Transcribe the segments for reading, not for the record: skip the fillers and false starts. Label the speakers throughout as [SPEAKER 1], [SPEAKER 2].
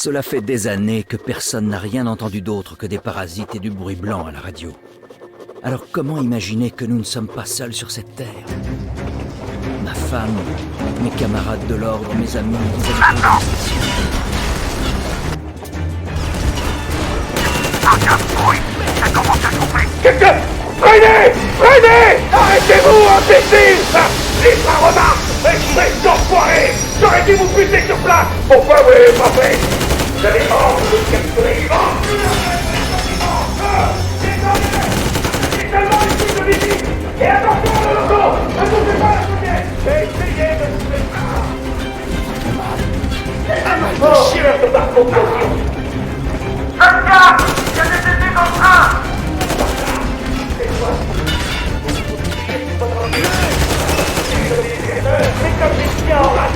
[SPEAKER 1] Cela fait des années que personne n'a rien entendu d'autre que des parasites et du bruit blanc à la radio. Alors comment imaginer que nous ne sommes pas seuls sur cette terre? Ma femme, mes camarades de l'ordre, mes amis, les habitants de la station.
[SPEAKER 2] Ça commence à chauffer. Quelqu'un, freinez! Freinez! Arrêtez-vous, imbécile! Libre à remarque! Espèce d'enfoiré! J'aurais dû vous buter sur place! Pourquoi vous l'avez pas fait? Vous avez honte de capturer vivant! C'est tellement ici de visite! Et attention à l'auto! Ne touchez pas la soutienne! Essayez de se faire... Oh, chien de ma compassion! Vodka! Il y a des ennemis dans le train!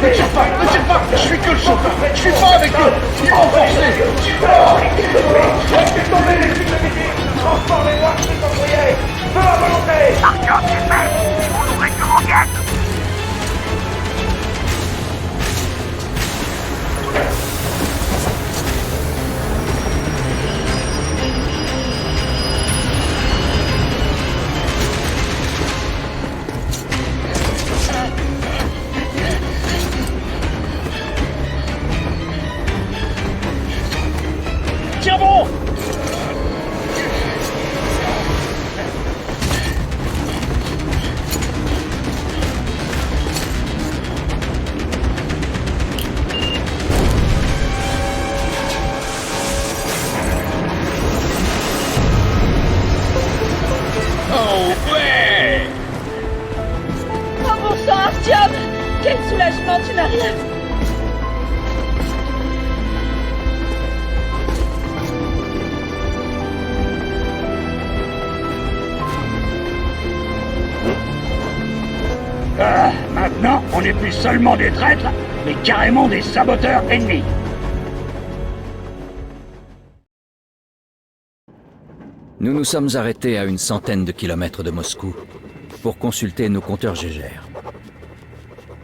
[SPEAKER 3] Ne tire pas, je suis que le chauffeur, je suis pas avec eux, ils m'ont forcé.
[SPEAKER 2] Laissez tomber les flics de visite! Transformez-moi, c'est ouvrier! Feu à volonté!
[SPEAKER 4] Artyom, c'est fait! On nous récupère.
[SPEAKER 3] Tiens bon! Oh ouais!
[SPEAKER 5] Oh bon sang, Artyom! Quel soulagement, tu n'as rien!
[SPEAKER 3] Maintenant, on n'est plus seulement des traîtres, mais carrément des saboteurs ennemis.
[SPEAKER 1] Nous nous sommes arrêtés à une centaine de kilomètres de Moscou pour consulter nos compteurs Gégère.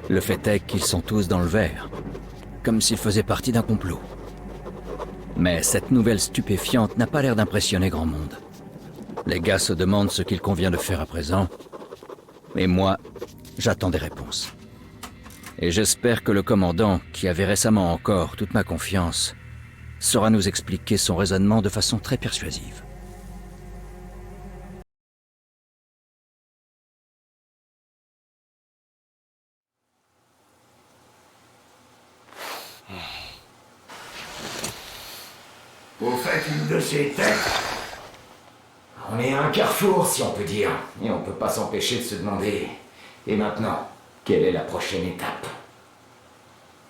[SPEAKER 1] Le fait est qu'ils sont tous dans le vert, comme s'ils faisaient partie d'un complot. Mais cette nouvelle stupéfiante n'a pas l'air d'impressionner grand monde. Les gars se demandent ce qu'il convient de faire à présent, et moi, j'attends des réponses. Et j'espère que le commandant, qui avait récemment encore toute ma confiance, saura nous expliquer son raisonnement de façon très persuasive.
[SPEAKER 2] Vous faites une de ces têtes?
[SPEAKER 6] On est à un carrefour, si on peut dire, et on peut pas s'empêcher de se demander... Et maintenant, quelle est la prochaine étape?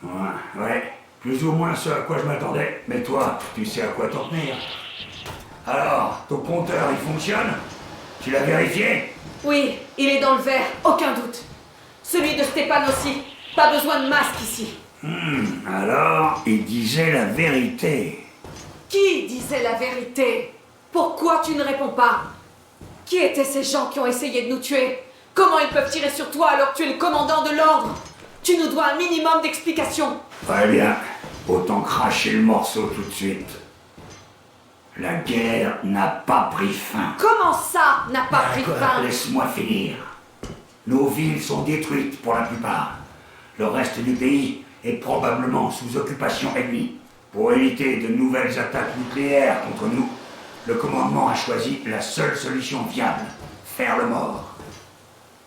[SPEAKER 2] Ouais, plus ou moins ce à quoi je m'attendais. Mais toi, tu sais à quoi t'en tenir. Alors, ton compteur, il fonctionne? Tu l'as vérifié?
[SPEAKER 5] Oui, il est dans le vert, aucun doute. Celui de Stepan aussi. Pas besoin de masque ici.
[SPEAKER 2] Alors, il disait la vérité.
[SPEAKER 5] Qui disait la vérité? Pourquoi tu ne réponds pas? Qui étaient ces gens qui ont essayé de nous tuer? Comment ils peuvent tirer sur toi alors que tu es le commandant de l'ordre? Tu nous dois un minimum d'explications.
[SPEAKER 2] Très bien. Autant cracher le morceau tout de suite. La guerre n'a pas pris fin.
[SPEAKER 5] Comment ça n'a pas pris fin?
[SPEAKER 2] Laisse-moi finir. Nos villes sont détruites pour la plupart. Le reste du pays est probablement sous occupation ennemie. Pour éviter de nouvelles attaques nucléaires contre nous, le commandement a choisi la seule solution viable, faire le mort.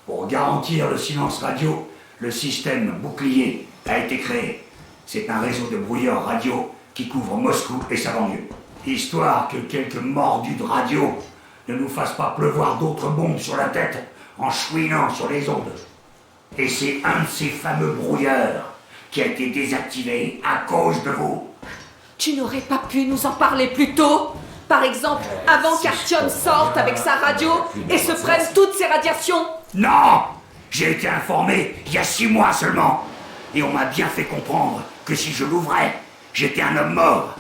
[SPEAKER 2] Pour garantir le silence radio, le système bouclier a été créé. C'est un réseau de brouilleurs radio qui couvre Moscou et sa banlieue. Histoire que quelques mordus de radio ne nous fassent pas pleuvoir d'autres bombes sur la tête en chouinant sur les ondes. Et c'est un de ces fameux brouilleurs qui a été désactivé à cause de vous.
[SPEAKER 5] Tu n'aurais pas pu nous en parler plus tôt? Par exemple, avant qu'Artyom sorte avec sa radio et se prenne toutes ses radiations?
[SPEAKER 2] Non! J'ai été informé il y a 6 mois seulement. Et on m'a bien fait comprendre que si je l'ouvrais, j'étais un homme mort.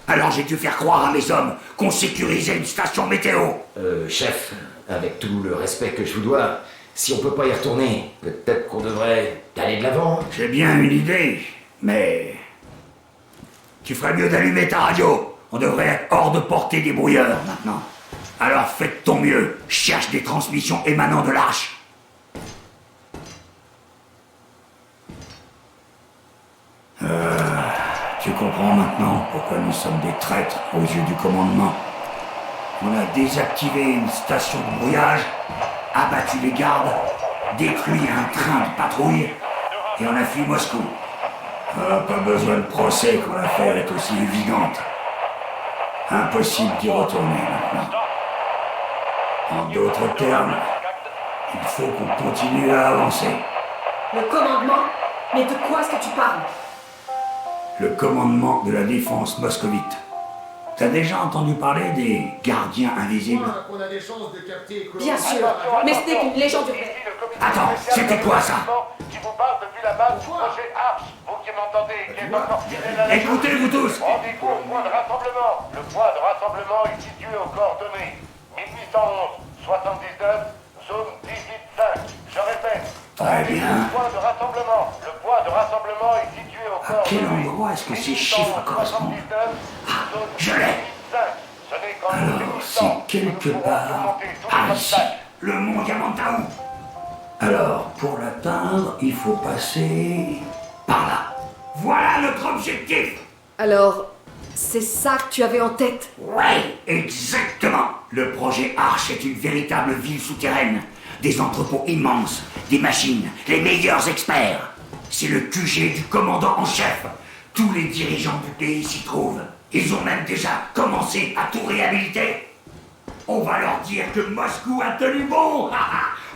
[SPEAKER 2] Alors j'ai dû faire croire à mes hommes qu'on sécurisait une station météo.
[SPEAKER 6] Chef, avec tout le respect que je vous dois, si on peut pas y retourner, peut-être qu'on devrait aller de l'avant.
[SPEAKER 2] J'ai bien une idée, mais... Tu ferais mieux d'allumer ta radio. On devrait être hors de portée des brouilleurs, maintenant. Alors fais de ton mieux. Cherche des transmissions émanant de l'arche. Tu comprends maintenant pourquoi nous sommes des traîtres aux yeux du commandement. On a désactivé une station de brouillage, abattu les gardes, détruit un train de patrouille, et on a fui Moscou. Pas besoin de procès quand l'affaire est aussi évidente. Impossible d'y retourner maintenant. En d'autres termes, il faut qu'on continue à avancer.
[SPEAKER 5] Le commandement? Mais de quoi est-ce que tu parles?
[SPEAKER 2] Le commandement de la défense moscovite. T'as déjà entendu parler des gardiens invisibles?
[SPEAKER 5] Bien sûr, mais ce n'est qu'une légende urbaine.
[SPEAKER 2] Attends, c'était quoi ça?
[SPEAKER 3] Qui vous parle depuis la base du projet Arch. Vous qui m'entendez, qui êtes encore fidèles à la
[SPEAKER 2] Écoutez, vous tous.
[SPEAKER 3] Rendez-vous au point de rassemblement. Le point de rassemblement est situé aux coordonnées 1811, 79, zone 18-5. Je répète.
[SPEAKER 2] Très bien.
[SPEAKER 3] Le point de rassemblement. Le point de rassemblement est situé aux
[SPEAKER 2] À quel
[SPEAKER 3] coordonnées
[SPEAKER 2] endroit est-ce que ces chiffres correspondent? Je l'ai. Alors, c'est quelque part par ici, le mont Yamantau. Alors, pour l'atteindre, il faut passer par là. Voilà notre objectif.
[SPEAKER 5] Alors, c'est ça que tu avais en tête?
[SPEAKER 2] Ouais, exactement. Le projet Arch est une véritable ville souterraine. Des entrepôts immenses, des machines, les meilleurs experts. C'est le QG du commandant en chef. Tous les dirigeants du pays s'y trouvent. Ils ont même déjà commencé à tout réhabiliter. On va leur dire que Moscou a tenu bon.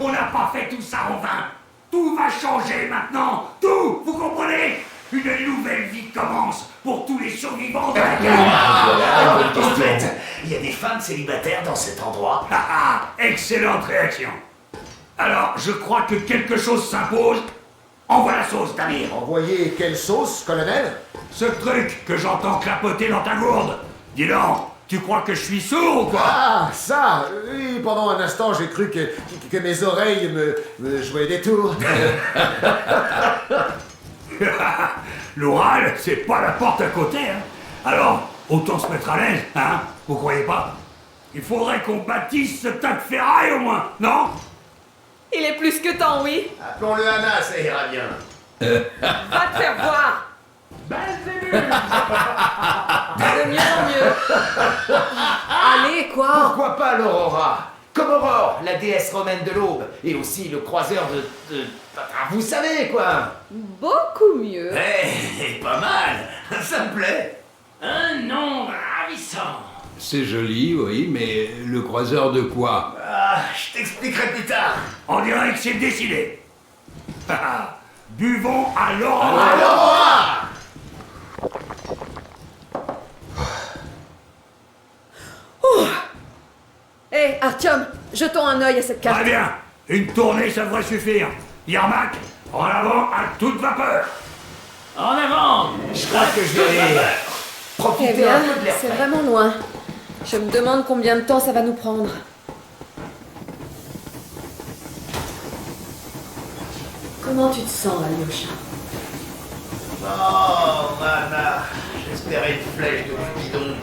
[SPEAKER 2] On n'a pas fait tout ça en vain. Tout va changer maintenant. Tout, vous comprenez? Une nouvelle vie commence pour tous les survivants de la guerre.
[SPEAKER 6] En fait, il y a des femmes célibataires dans cet endroit.
[SPEAKER 2] Excellente réaction. Alors, je crois que quelque chose s'impose. Envoie la sauce, Damir.
[SPEAKER 7] Envoyez quelle sauce, colonel?
[SPEAKER 2] Ce truc que j'entends clapoter dans ta gourde. Dis donc, tu crois que je suis sourd ou quoi?
[SPEAKER 7] Ah, ça! Oui, pendant un instant, j'ai cru que mes oreilles me jouaient des tours.
[SPEAKER 2] L'Oural, c'est pas la porte à côté, hein. Alors, autant se mettre à l'aise, hein? Vous croyez pas? Il faudrait qu'on bâtisse ce tas de ferraille au moins, non?
[SPEAKER 5] Il est plus que temps, oui.
[SPEAKER 7] Appelons-le Anna, ça ira bien.
[SPEAKER 5] Va te faire voir. De mieux en mieux. Allez, quoi?
[SPEAKER 6] Pourquoi pas l'Aurora? Comme Aurore, la déesse romaine de l'aube, et aussi le croiseur de... Vous savez, quoi.
[SPEAKER 5] Beaucoup mieux.
[SPEAKER 6] Pas mal. Ça me plaît.
[SPEAKER 2] Un nom ravissant.
[SPEAKER 8] C'est joli, oui, mais le croiseur de quoi?
[SPEAKER 6] Ah, je t'expliquerai plus tard.
[SPEAKER 2] On dirait que c'est décidé. Buvons à l'Aurora.
[SPEAKER 5] Hé, Artyom, jetons un œil à cette carte.
[SPEAKER 2] Très bien. Une tournée, ça devrait suffire. Yarmak, en avant à toute vapeur. En avant.
[SPEAKER 6] Je crois que je vais aller
[SPEAKER 5] Eh
[SPEAKER 6] profiter
[SPEAKER 5] bien,
[SPEAKER 6] un peu de l'air
[SPEAKER 5] c'est
[SPEAKER 6] frais.
[SPEAKER 5] vraiment loin. Je me demande combien de temps ça va nous prendre. Comment tu te sens, Alyosha?
[SPEAKER 7] Oh, Nana, j'espérais une flèche de bidon.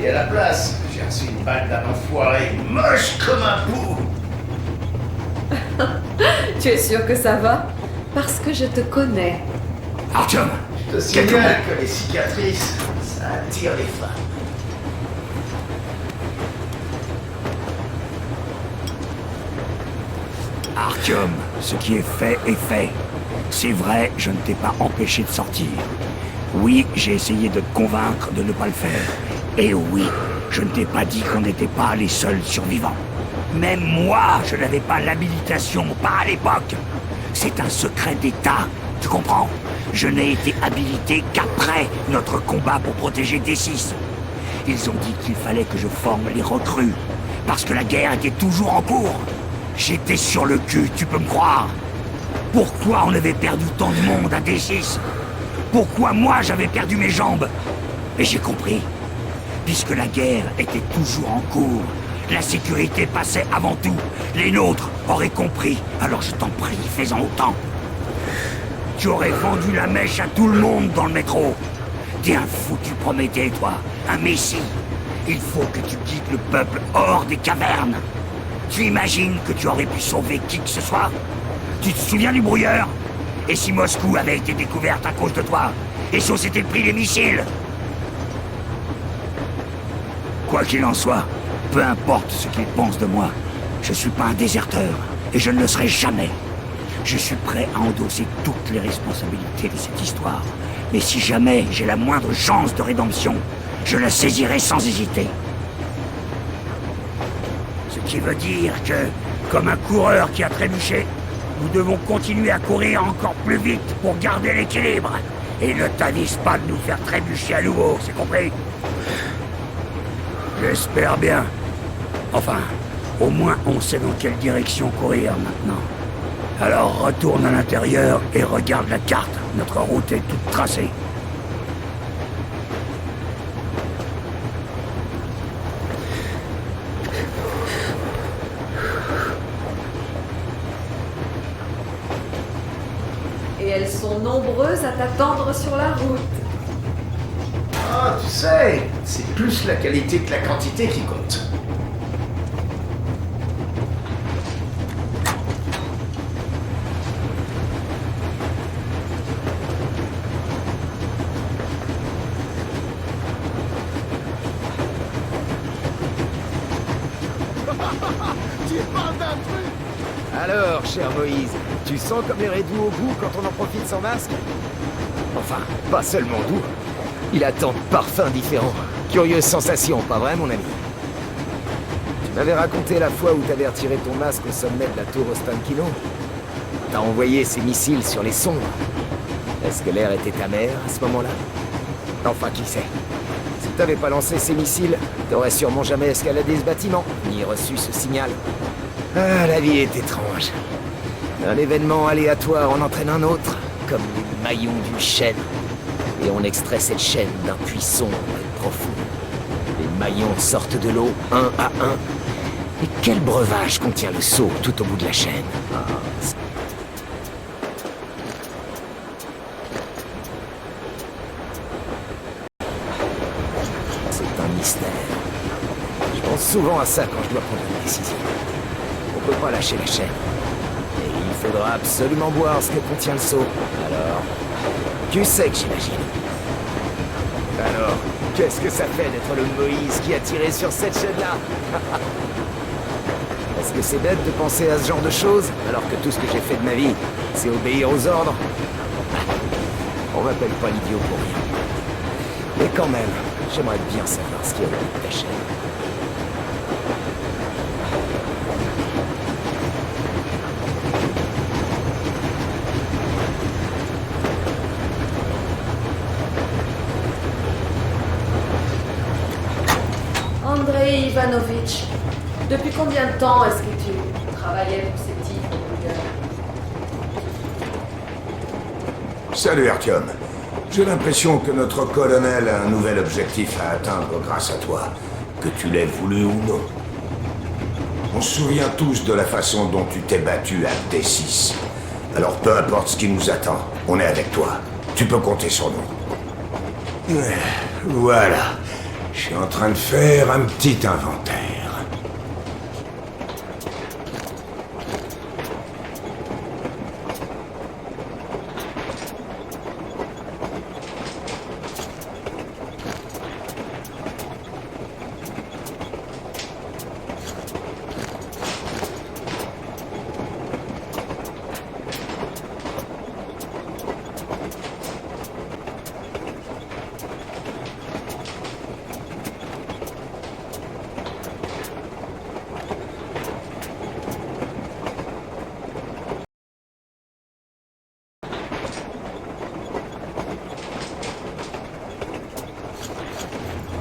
[SPEAKER 7] Et à la place, j'ai reçu une balle d'un enfoiré moche comme un pou.
[SPEAKER 5] Tu es sûr que ça va? Parce que je te connais.
[SPEAKER 2] Artyom,
[SPEAKER 7] Je te signale que les cicatrices, ça attire les femmes.
[SPEAKER 2] Artyom, ce qui est fait est fait. C'est vrai, je ne t'ai pas empêché de sortir. Oui, j'ai essayé de te convaincre de ne pas le faire. Et oui, je ne t'ai pas dit qu'on n'était pas les seuls survivants. Même moi, je n'avais pas l'habilitation, pas à l'époque. C'est un secret d'État, tu comprends? Je n'ai été habilité qu'après notre combat pour protéger D6. Ils ont dit qu'il fallait que je forme les recrues, parce que la guerre était toujours en cours. J'étais sur le cul, tu peux me croire. Pourquoi on avait perdu tant de monde à D6? Pourquoi moi j'avais perdu mes jambes? Et j'ai compris. Puisque la guerre était toujours en cours, la sécurité passait avant tout. Les nôtres auraient compris, alors je t'en prie, fais-en autant. Tu aurais vendu la mèche à tout le monde dans le métro. T'es un foutu Prométhée, toi. Un messie. Il faut que tu guides le peuple hors des cavernes. Tu imagines que tu aurais pu sauver qui que ce soit? Tu te souviens du brouilleur? Et si Moscou avait été découverte à cause de toi? Et si on s'était pris les missiles? Quoi qu'il en soit, peu importe ce qu'ils pensent de moi, je suis pas un déserteur, et je ne le serai jamais. Je suis prêt à endosser toutes les responsabilités de cette histoire. Mais si jamais j'ai la moindre chance de rédemption, je la saisirai sans hésiter. Ce qui veut dire que, comme un coureur qui a trébuché, nous devons continuer à courir encore plus vite pour garder l'équilibre. Et ne t'avise pas de nous faire trébucher à nouveau, c'est compris? J'espère bien. Enfin, au moins on sait dans quelle direction courir maintenant. Alors retourne à l'intérieur et regarde la carte. Notre route est toute tracée.
[SPEAKER 5] Et elles sont nombreuses à t'attendre sur la route.
[SPEAKER 7] Ah, tu sais, c'est plus la qualité que la quantité qui compte.
[SPEAKER 6] Alors, cher Moïse, tu sens comme les doux au goût quand on en profite sans masque? Enfin, pas seulement doux. Il a tant de parfums différents. Curieuse sensation, pas vrai, mon ami? Tu m'avais raconté la fois où t'avais retiré ton masque au sommet de la tour Ostankino. T'as envoyé ces missiles sur les sondes. Est-ce que l'air était amer à ce moment-là? Enfin, qui sait? Si t'avais pas lancé ces missiles, t'aurais sûrement jamais escaladé ce bâtiment, ni reçu ce signal. Ah, la vie est étrange. Un événement aléatoire en entraîne un autre, comme les maillons d'une chaîne. Et on extrait cette chaîne d'un puits sombre et profond. Les maillons sortent de l'eau, un à un. Et quel breuvage contient le seau tout au bout de la chaîne? C'est un mystère. Je pense souvent à ça quand je dois prendre une décision. On peut pas lâcher la chaîne. Et il faudra absolument boire ce que contient le seau. Alors, tu sais que j'imagine. Alors, qu'est-ce que ça fait d'être le Moïse qui a tiré sur cette chaîne-là? Est-ce que c'est bête de penser à ce genre de choses, alors que tout ce que j'ai fait de ma vie, c'est obéir aux ordres? On m'appelle pas l'idiot pour rien. Mais quand même, j'aimerais bien savoir ce qu'il y a au bout de ta chaîne.
[SPEAKER 5] Andrei Ivanovitch, depuis combien de temps est-ce que tu travaillais pour ces types de brouilleurs?
[SPEAKER 9] Salut Artyom. J'ai l'impression que notre colonel a un nouvel objectif à atteindre grâce à toi, que tu l'aies voulu ou non. On se souvient tous de la façon dont tu t'es battu à D6. Alors peu importe ce qui nous attend, on est avec toi. Tu peux compter sur nous. Voilà. Je suis en train de faire un petit inventaire.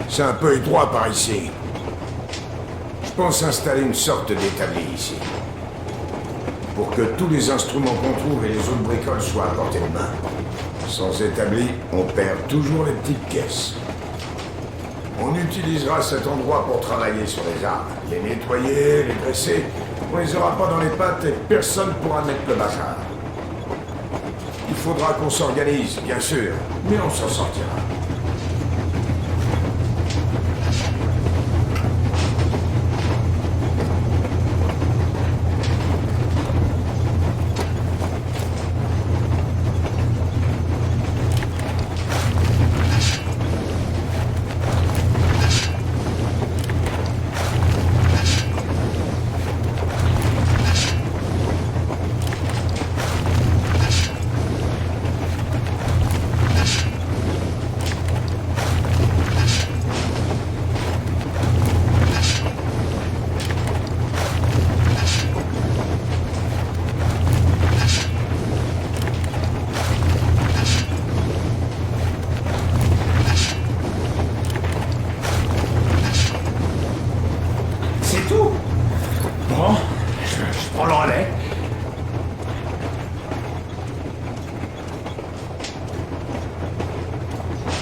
[SPEAKER 9] C'est un peu étroit par ici. Je pense installer une sorte d'établi ici. Pour que tous les instruments qu'on trouve et les autres bricoles soient à portée de main. Sans établi, on perd toujours les petites pièces. On utilisera cet endroit pour travailler sur les armes. Les nettoyer, les dresser. On les aura pas dans les pattes et personne pourra mettre le bazar. Il faudra qu'on s'organise, bien sûr, mais on s'en sortira.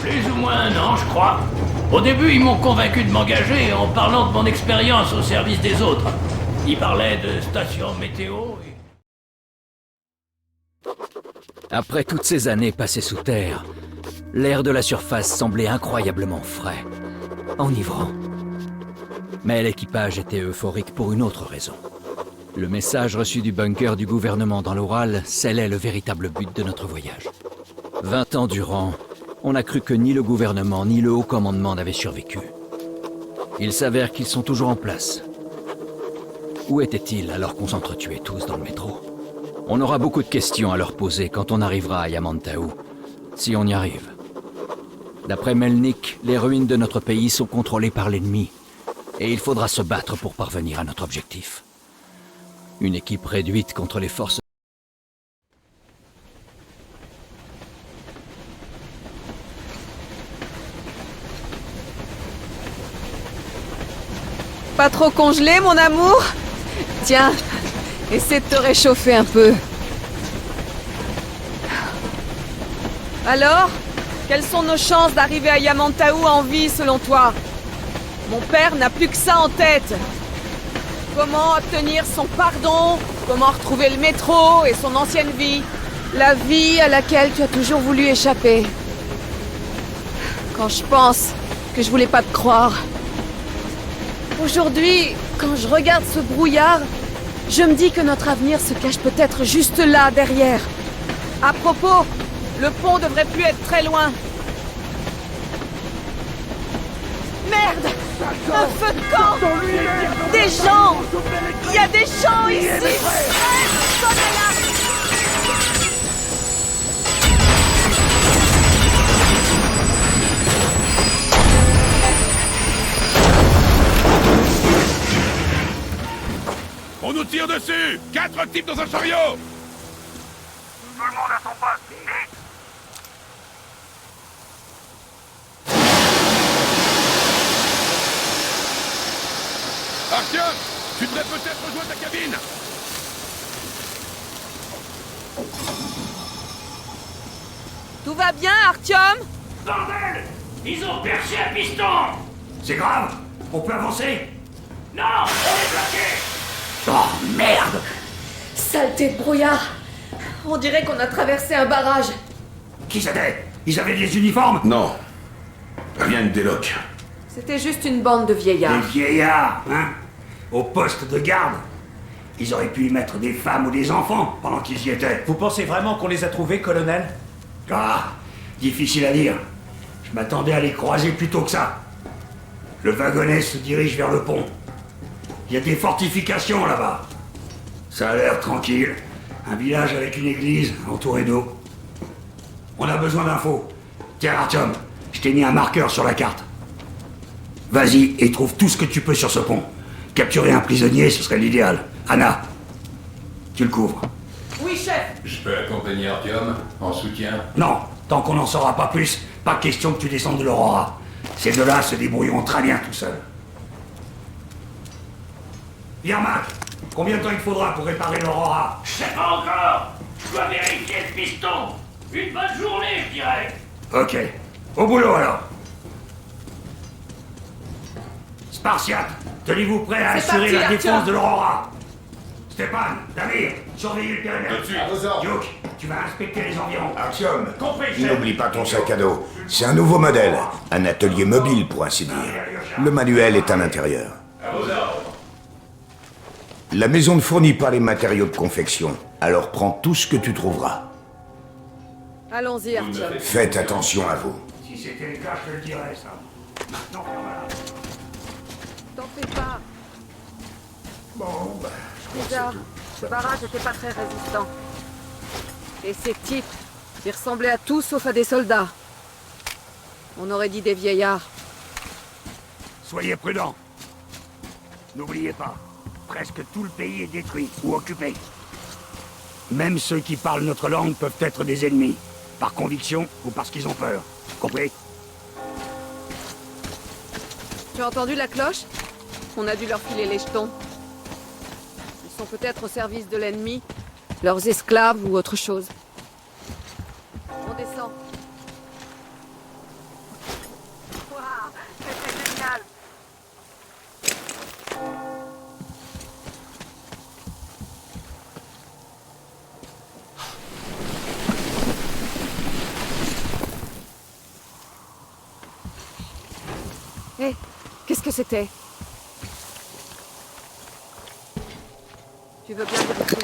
[SPEAKER 10] Plus ou moins un an, je crois. Au début, ils m'ont convaincu de m'engager en parlant de mon expérience au service des autres. Ils parlaient de stations météo et...
[SPEAKER 1] Après toutes ces années passées sous terre, l'air de la surface semblait incroyablement frais, enivrant. Mais l'équipage était euphorique pour une autre raison. Le message reçu du bunker du gouvernement dans l'Oural scellait le véritable but de notre voyage. 20 ans durant, on a cru que ni le gouvernement ni le haut commandement n'avaient survécu. Il s'avère qu'ils sont toujours en place. Où étaient-ils alors qu'on s'entretuait tous dans le métro? On aura beaucoup de questions à leur poser quand on arrivera à Yamantau, si on y arrive. D'après Melnik, les ruines de notre pays sont contrôlées par l'ennemi, et il faudra se battre pour parvenir à notre objectif. Une équipe réduite contre les forces...
[SPEAKER 5] Pas trop congelé, mon amour? Tiens, essaie de te réchauffer un peu. Alors, quelles sont nos chances d'arriver à Yamantau en vie, selon toi? Mon père n'a plus que ça en tête. Comment obtenir son pardon? Comment retrouver le métro et son ancienne vie? La vie à laquelle tu as toujours voulu échapper. Quand je pense que je voulais pas te croire. Aujourd'hui, quand je regarde ce brouillard, je me dis que notre avenir se cache peut-être juste là, derrière. À propos, le pont devrait plus être très loin. Merde! Un feu de camp! Des gens! Il y a des gens ici! Sonne l'alarme!
[SPEAKER 3] On nous tire dessus! 4 types dans un chariot!
[SPEAKER 4] Tout le monde à son poste, vite!
[SPEAKER 3] Artyom, tu devrais peut-être rejoindre ta cabine!
[SPEAKER 5] Tout va bien, Artyom?
[SPEAKER 10] Bordel! Ils ont percé un piston!
[SPEAKER 2] C'est grave. On peut avancer?
[SPEAKER 10] Non! On est bloqué!
[SPEAKER 2] Oh, merde!
[SPEAKER 5] Saleté de brouillard! On dirait qu'on a traversé un barrage.
[SPEAKER 2] Qui c'était? Ils avaient des uniformes?
[SPEAKER 9] Non. Rien de déloc.
[SPEAKER 5] C'était juste une bande de vieillards.
[SPEAKER 2] Des vieillards, hein? Au poste de garde. Ils auraient pu y mettre des femmes ou des enfants pendant qu'ils y étaient.
[SPEAKER 11] Vous pensez vraiment qu'on les a trouvés, colonel?
[SPEAKER 2] Ah, difficile à dire. Je m'attendais à les croiser plus tôt que ça. Le wagonnet se dirige vers le pont. Il y a des fortifications là-bas. Ça a l'air tranquille. Un village avec une église entourée d'eau. On a besoin d'infos. Tiens, Artyom, je t'ai mis un marqueur sur la carte. Vas-y et trouve tout ce que tu peux sur ce pont. Capturer un prisonnier, ce serait l'idéal. Anna, tu le couvres.
[SPEAKER 5] Oui, chef.
[SPEAKER 8] Je peux accompagner Artyom en soutien?
[SPEAKER 2] Non, tant qu'on n'en saura pas plus, pas question que tu descendes de l'Aurora. Ces deux-là se débrouilleront très bien tout seuls. Yermak, combien de temps il faudra pour réparer l'Aurora?
[SPEAKER 10] Je sais pas encore! Je dois vérifier le piston! Une bonne journée, je dirais!
[SPEAKER 2] Ok, au boulot alors. Spartiate, tenez-vous prêts à
[SPEAKER 5] C'est
[SPEAKER 2] assurer
[SPEAKER 5] parti,
[SPEAKER 2] la
[SPEAKER 5] Artyom.
[SPEAKER 2] défense de l'Aurora. Stéphane, Damir, surveillez le périmètre.
[SPEAKER 3] Tout de suite.
[SPEAKER 9] À vos ordres.
[SPEAKER 2] Duke, tu vas inspecter les environs.
[SPEAKER 9] Artyom,
[SPEAKER 10] Compris, chef.
[SPEAKER 9] n'oublie pas ton sac à dos. C'est un nouveau modèle. Un atelier mobile, pour ainsi dire. Le manuel est à l'intérieur. La maison ne fournit pas les matériaux de confection, alors prends tout ce que tu trouveras.
[SPEAKER 5] Allons-y, Artyom.
[SPEAKER 9] Faites attention à vous.
[SPEAKER 2] Si c'était le cas, je te le dirais, ça. Maintenant, ferme-la.
[SPEAKER 5] T'en fais pas.
[SPEAKER 9] Bon, bah,
[SPEAKER 5] Déjà, ce barrage n'était pas très résistant. Et ces types, ils ressemblaient à tout sauf à des soldats. On aurait dit des vieillards.
[SPEAKER 2] Soyez prudents. N'oubliez pas, presque tout le pays est détruit ou occupé. Même ceux qui parlent notre langue peuvent être des ennemis, par conviction ou parce qu'ils ont peur. Compris?
[SPEAKER 5] Tu as entendu la cloche? On a dû leur filer les jetons. Ils sont peut-être au service de l'ennemi, leurs esclaves ou autre chose. On descend. Hé, qu'est-ce que c'était? Tu veux bien vérifier?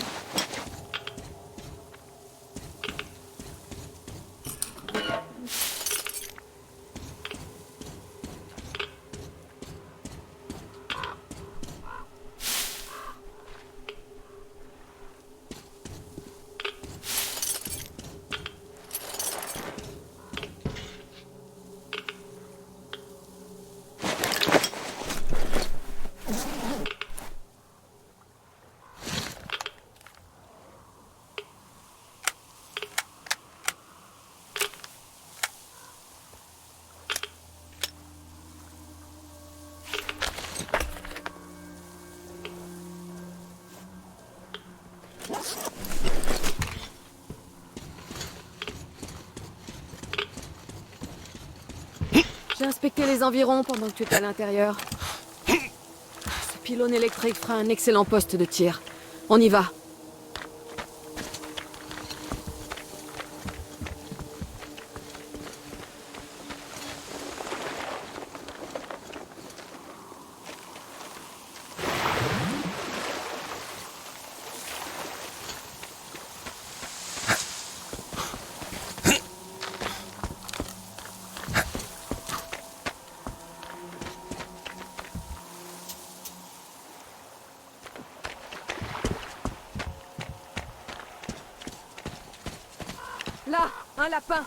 [SPEAKER 5] J'ai inspecté les environs pendant que tu étais à l'intérieur. Ce pylône électrique fera un excellent poste de tir. On y va. Là, un lapin.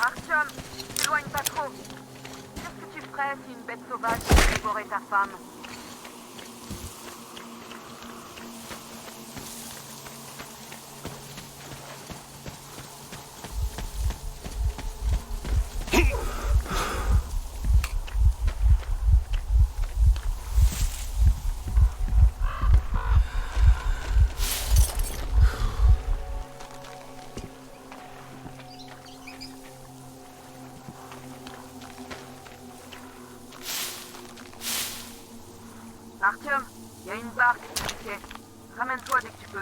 [SPEAKER 12] Artyom, t'éloigne pas trop. Qu'est-ce que tu ferais si une bête sauvage dévorait ta femme? Artyom, il y a une barque sur le quai. Ramène-toi dès que tu peux.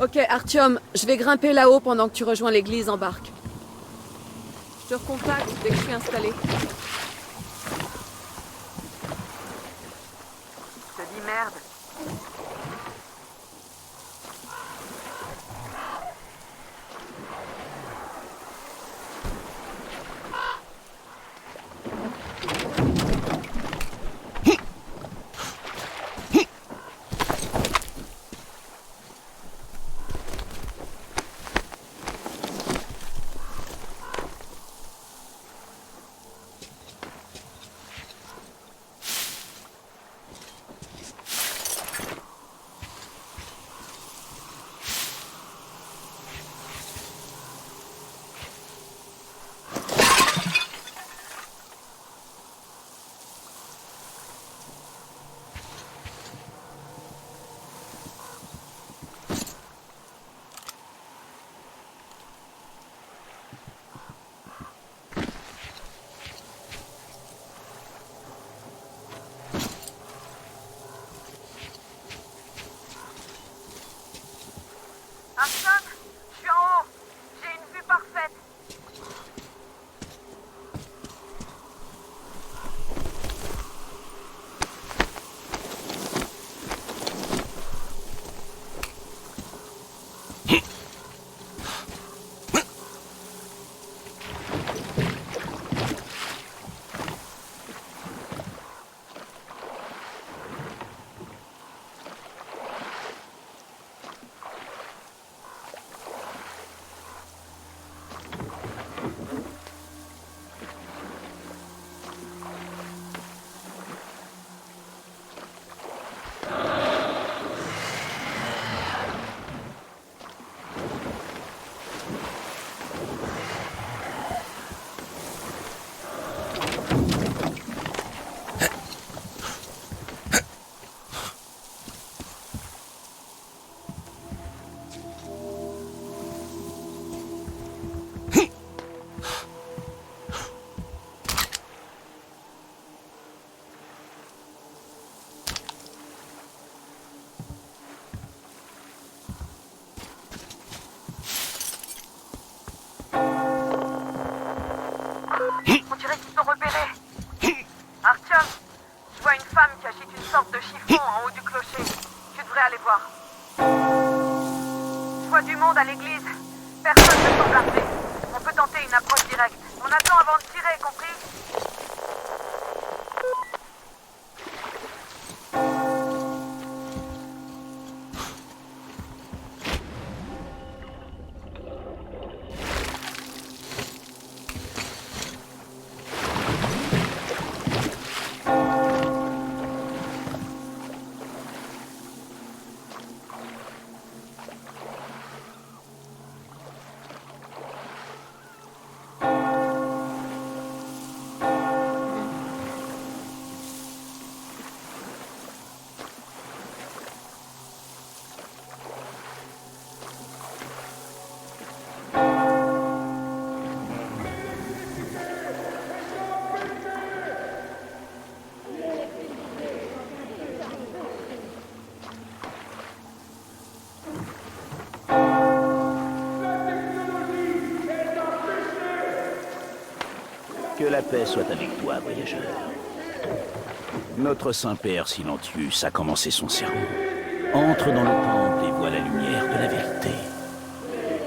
[SPEAKER 5] Ok, Artyom, je vais grimper là-haut pendant que tu rejoins l'église en barque. Je te recontacte dès que je suis installée.
[SPEAKER 12] Je te dis merde. Artyom, je suis en haut. J'ai une vue parfaite. On dirait qu'ils sont repérés. Artyom, je vois une femme qui agite une sorte de chiffon en haut du clocher. Tu devrais aller voir. Je vois du monde à l'église. Personne ne semble arriver. On peut tenter une approche directe. On attend avant de tirer, compris?
[SPEAKER 10] Que la paix soit avec toi, voyageur. Notre Saint-Père Silentius a commencé son sermon. Entre dans le temple et vois la lumière de la vérité.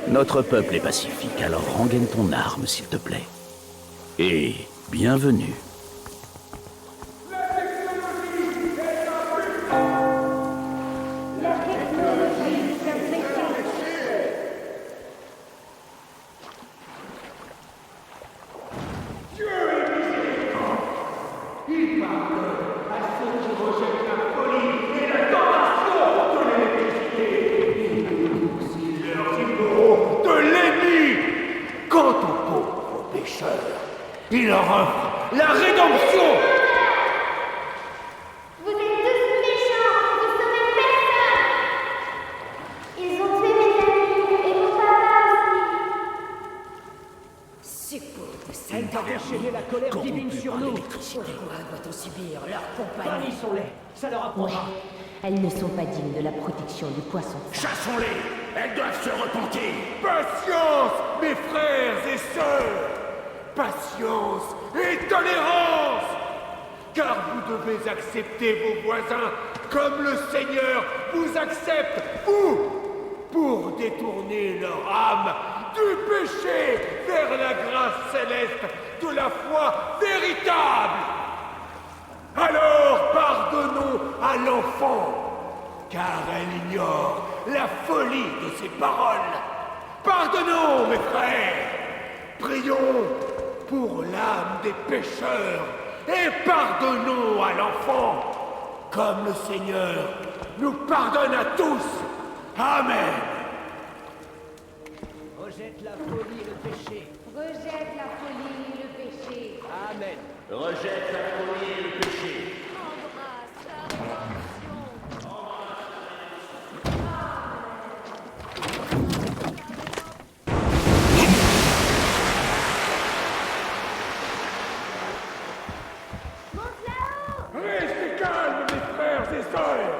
[SPEAKER 10] Notre peuple est pacifique, alors rengaine ton arme, s'il te plaît. Et bienvenue.
[SPEAKER 3] Il leur offre la rédemption.
[SPEAKER 13] Vous êtes tous méchants, vous sauvez personne. Ils ont tué mes amis et mon papa aussi.
[SPEAKER 14] Suppos de Satan. Déchaîner la colère divine sur nous. Pourquoi doit-on subir leur compagnie?
[SPEAKER 11] Bannissons-les, ça leur apprendra.
[SPEAKER 14] Elles ne sont pas dignes de la protection du poisson.
[SPEAKER 3] Chassons-les.
[SPEAKER 7] elles doivent se repentir.
[SPEAKER 15] Patience, mes frères et sœurs. Patience et tolérance. Car vous devez accepter vos voisins comme le Seigneur vous accepte, vous, pour détourner leur âme du péché vers la grâce céleste de la foi véritable. Alors pardonnons à l'enfant, car elle ignore la folie de ses paroles. Pardonnons, mes frères. Prions pour l'âme des pécheurs et pardonnons à l'enfant, comme le Seigneur nous pardonne à tous. Amen.
[SPEAKER 14] Rejette la folie et le péché.
[SPEAKER 13] Rejette la folie et le péché.
[SPEAKER 14] Amen.
[SPEAKER 7] Rejette la folie et le péché.
[SPEAKER 15] Restez calmes, mes frères et sœurs.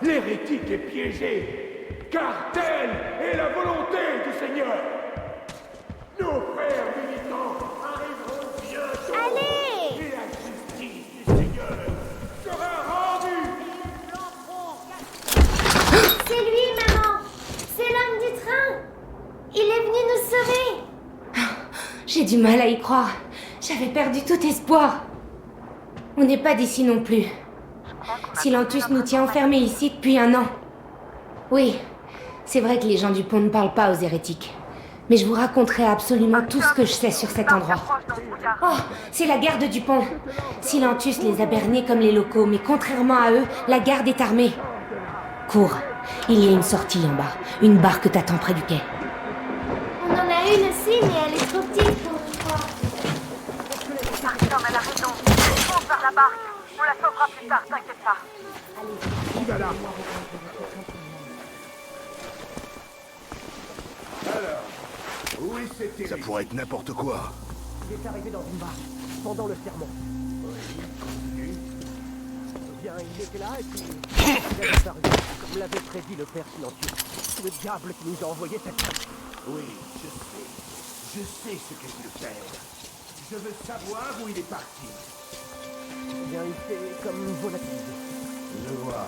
[SPEAKER 15] L'hérétique est piégé, car telle est la volonté du Seigneur. Nos frères militants arriveront bientôt.
[SPEAKER 13] Allez!
[SPEAKER 15] Et la justice du Seigneur sera rendue.
[SPEAKER 13] C'est lui, maman. C'est l'homme du train. Il est venu nous sauver.
[SPEAKER 16] J'ai du mal à y croire. J'avais perdu tout espoir. On n'est pas d'ici non plus. Silentus nous tient enfermés ici depuis 1 an. Oui, c'est vrai que les gens du pont ne parlent pas aux hérétiques. Mais je vous raconterai absolument tout ce que je sais sur cet endroit. Oh, c'est la garde du pont. Silentus les a bernés comme les locaux, mais contrairement à eux, la garde est armée. Cours, il y a une sortie en bas. Une barque t'attend près du quai.
[SPEAKER 13] On en a une aussi, mais elle est trop petite pour nous croire.
[SPEAKER 12] Artyom, elle a raison. Fonce vers la barque. On la sauvera plus tard, t'inquiète pas.
[SPEAKER 15] Qui va là? Alors, oui, c'était.
[SPEAKER 7] Ça pourrait être n'importe quoi.
[SPEAKER 14] Il est arrivé dans une barque, pendant le serment. Bien, il était là et puis il a disparu, comme l'avait prédit le père silencieux. C'est le diable qui nous a envoyé cette femme.
[SPEAKER 15] Oui, je sais. Je sais ce que je veux faire. Je veux savoir où il est parti.
[SPEAKER 14] Eh bien, il fait comme volatile.
[SPEAKER 15] Je vois.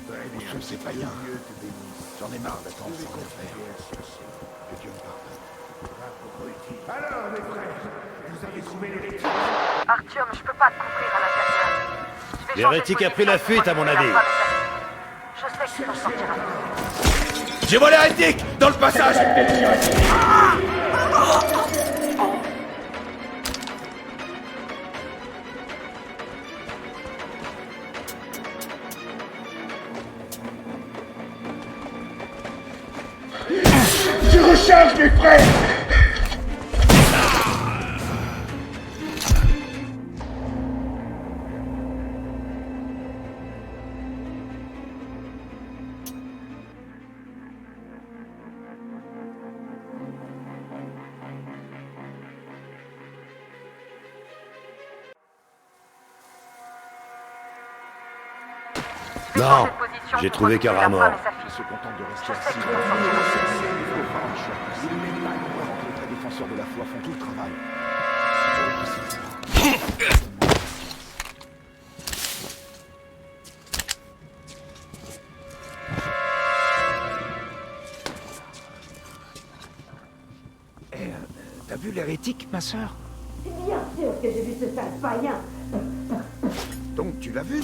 [SPEAKER 15] Très bien.
[SPEAKER 7] Je sais pas bien.
[SPEAKER 15] Dieu te bénisse.
[SPEAKER 7] J'en ai marre d'attendre sans rien faire. Que Dieu me pardonne.
[SPEAKER 15] Alors, mes frères, vous avez trouvé l'hérétique?
[SPEAKER 12] Artyom, je peux pas te couvrir à l'intérieur. Je vais
[SPEAKER 17] L'hérétique a pris la fuite, à mon avis.
[SPEAKER 12] Je sais que tu t'en sortiras.
[SPEAKER 17] J'ai moi l'hérétique dans le passage.
[SPEAKER 15] Je recharge, mes frères!
[SPEAKER 17] Non, j'ai trouvé Kara mort.
[SPEAKER 7] Il se contente de rester
[SPEAKER 12] Je sais
[SPEAKER 7] assis.
[SPEAKER 12] qu'il nous sortira.
[SPEAKER 7] Il n'est pas loin. Les vrais défenseurs de la foi font tout le travail.
[SPEAKER 6] T'as vu l'hérétique, ma sœur?
[SPEAKER 14] Bien sûr que j'ai vu ce sale païen.
[SPEAKER 6] Donc tu l'as vu?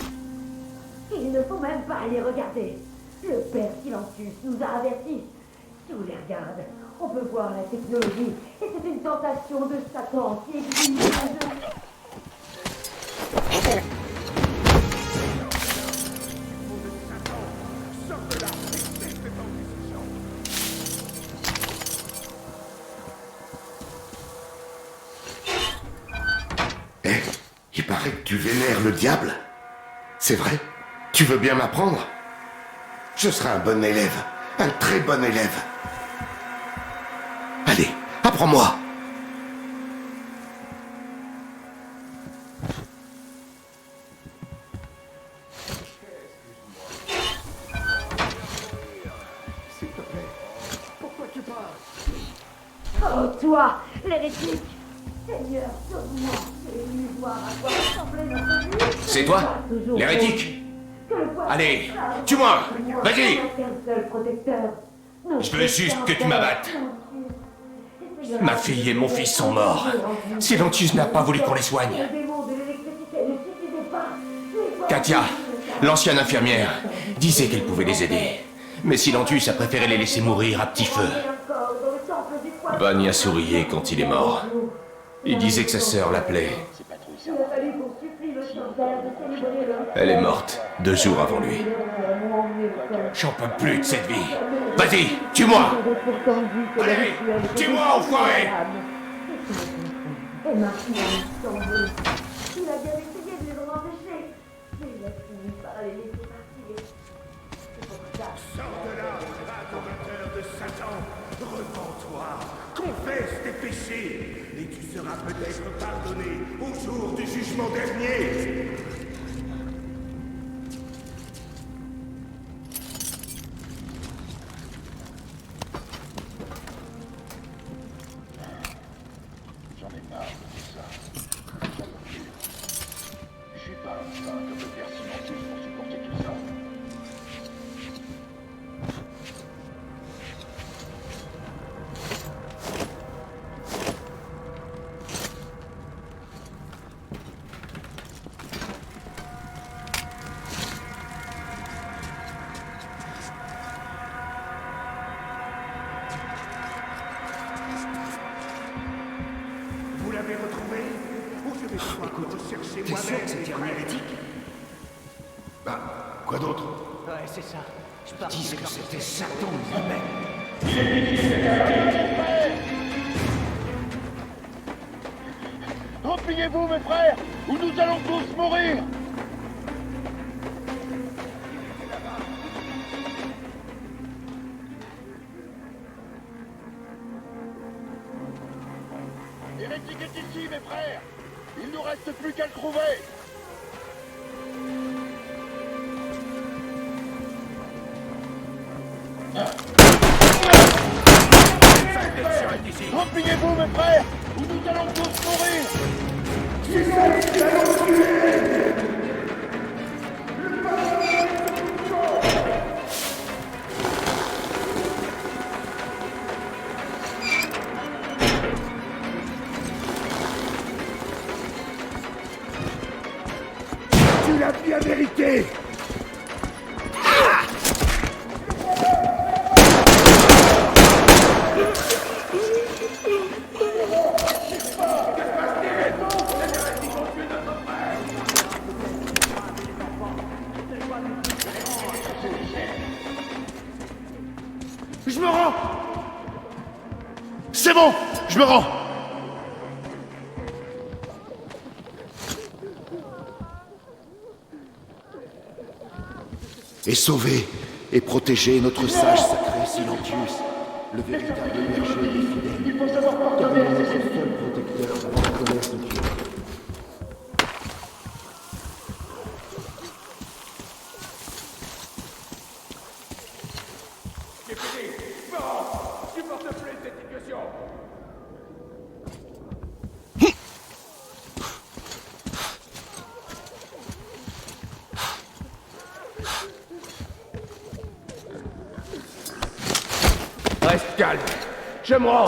[SPEAKER 14] Il ne faut même pas aller regarder. Le père Silencius nous a avertis. Si vous les regardez, on peut voir la technologie. Et c'est une tentation de Satan qui existe.
[SPEAKER 18] Il paraît que tu vénères le diable. C'est vrai? Tu veux bien m'apprendre? Je serai un bon élève, un très bon élève. Allez, apprends-moi.
[SPEAKER 15] S'il te plaît.
[SPEAKER 14] toi, l'hérétique. Seigneur, sauve-moi. Fais-lui voir à quoi ressemblait notre vie.
[SPEAKER 15] C'est toi L'hérétique Allez, tue-moi Vas-y Je veux juste que tu m'abattes. Ma fille et mon fils sont morts. Silentus n'a pas voulu qu'on les soigne. Katia, l'ancienne infirmière, disait qu'elle pouvait les aider. Mais Silentus a préféré les laisser mourir à petit feu. Vanya souriait quand il est mort. Il disait que sa sœur l'appelait. Elle est morte 2 jours avant lui. J'en peux plus de cette vie. Vas-y, tue-moi. Allez, tue-moi, enfoiré.
[SPEAKER 14] Et maintenant, il s'en veut. Il a bien essayé de les en empêcher. Mais il a fini par les laisser partir. C'est pour ça.
[SPEAKER 15] Sors de là, adorateur de Satan. Repens-toi. Confesse tes péchés. Et tu seras peut-être pardonné au jour du jugement dernier.
[SPEAKER 3] J'en ai marre de tout ça. J'en peux plus. Je suis pas un saint comme le père Silentus pour supporter tout ça.
[SPEAKER 15] Vous l'avez retrouvé? Ou je vais devoir le chercher
[SPEAKER 2] T'es sûr
[SPEAKER 15] moi-même?
[SPEAKER 2] que c'était un hérétique?
[SPEAKER 15] Bah, quoi d'autre?
[SPEAKER 2] Ouais, c'est ça. Ils disent que c'était Satan lui-même.
[SPEAKER 3] Repliez-vous, mes frères, ou nous allons tous mourir! L'hérétique est ici, mes frères! Il nous reste plus qu'à le trouver! Repliez-vous, mes frères, ou nous allons tous mourir!
[SPEAKER 15] Tu l'as bien mérité!
[SPEAKER 3] Je me rends! C'est bon! Je me rends!
[SPEAKER 18] Et sauver et protéger notre sage sacré Silentus, le véritable berger des fidèles.
[SPEAKER 3] Il faut savoir pardonner à ses ennemis!
[SPEAKER 18] Seul protecteur devant la colère de Dieu.
[SPEAKER 15] C'est fini! Bon, je supporte plus cette situation!
[SPEAKER 6] Reste calme. Je me rends.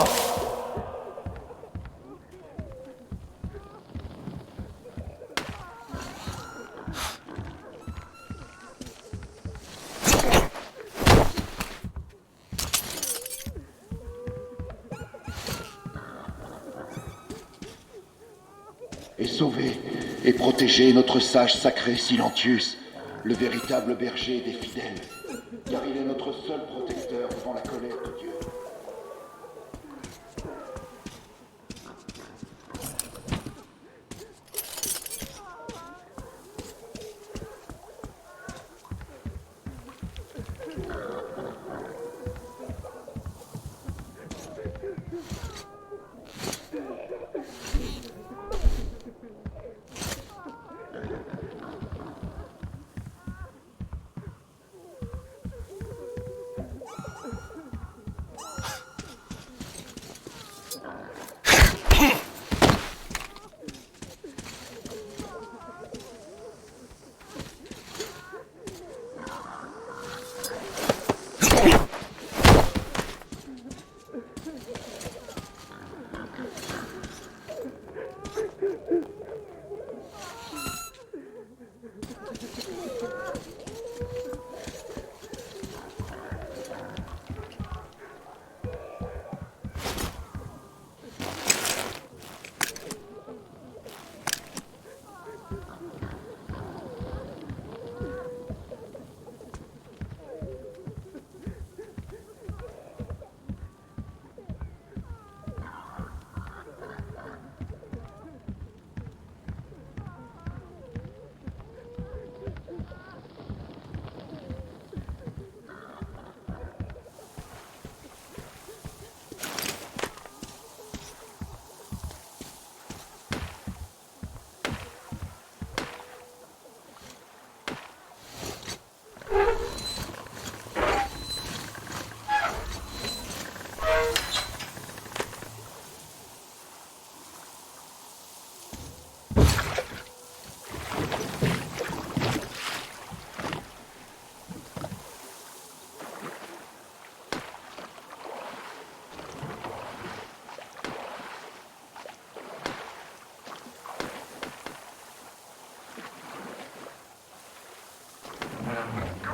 [SPEAKER 18] Et sauver et protéger notre sage sacré Silentus, le véritable berger des fidèles. Car il est notre seul protecteur devant la colère de Dieu.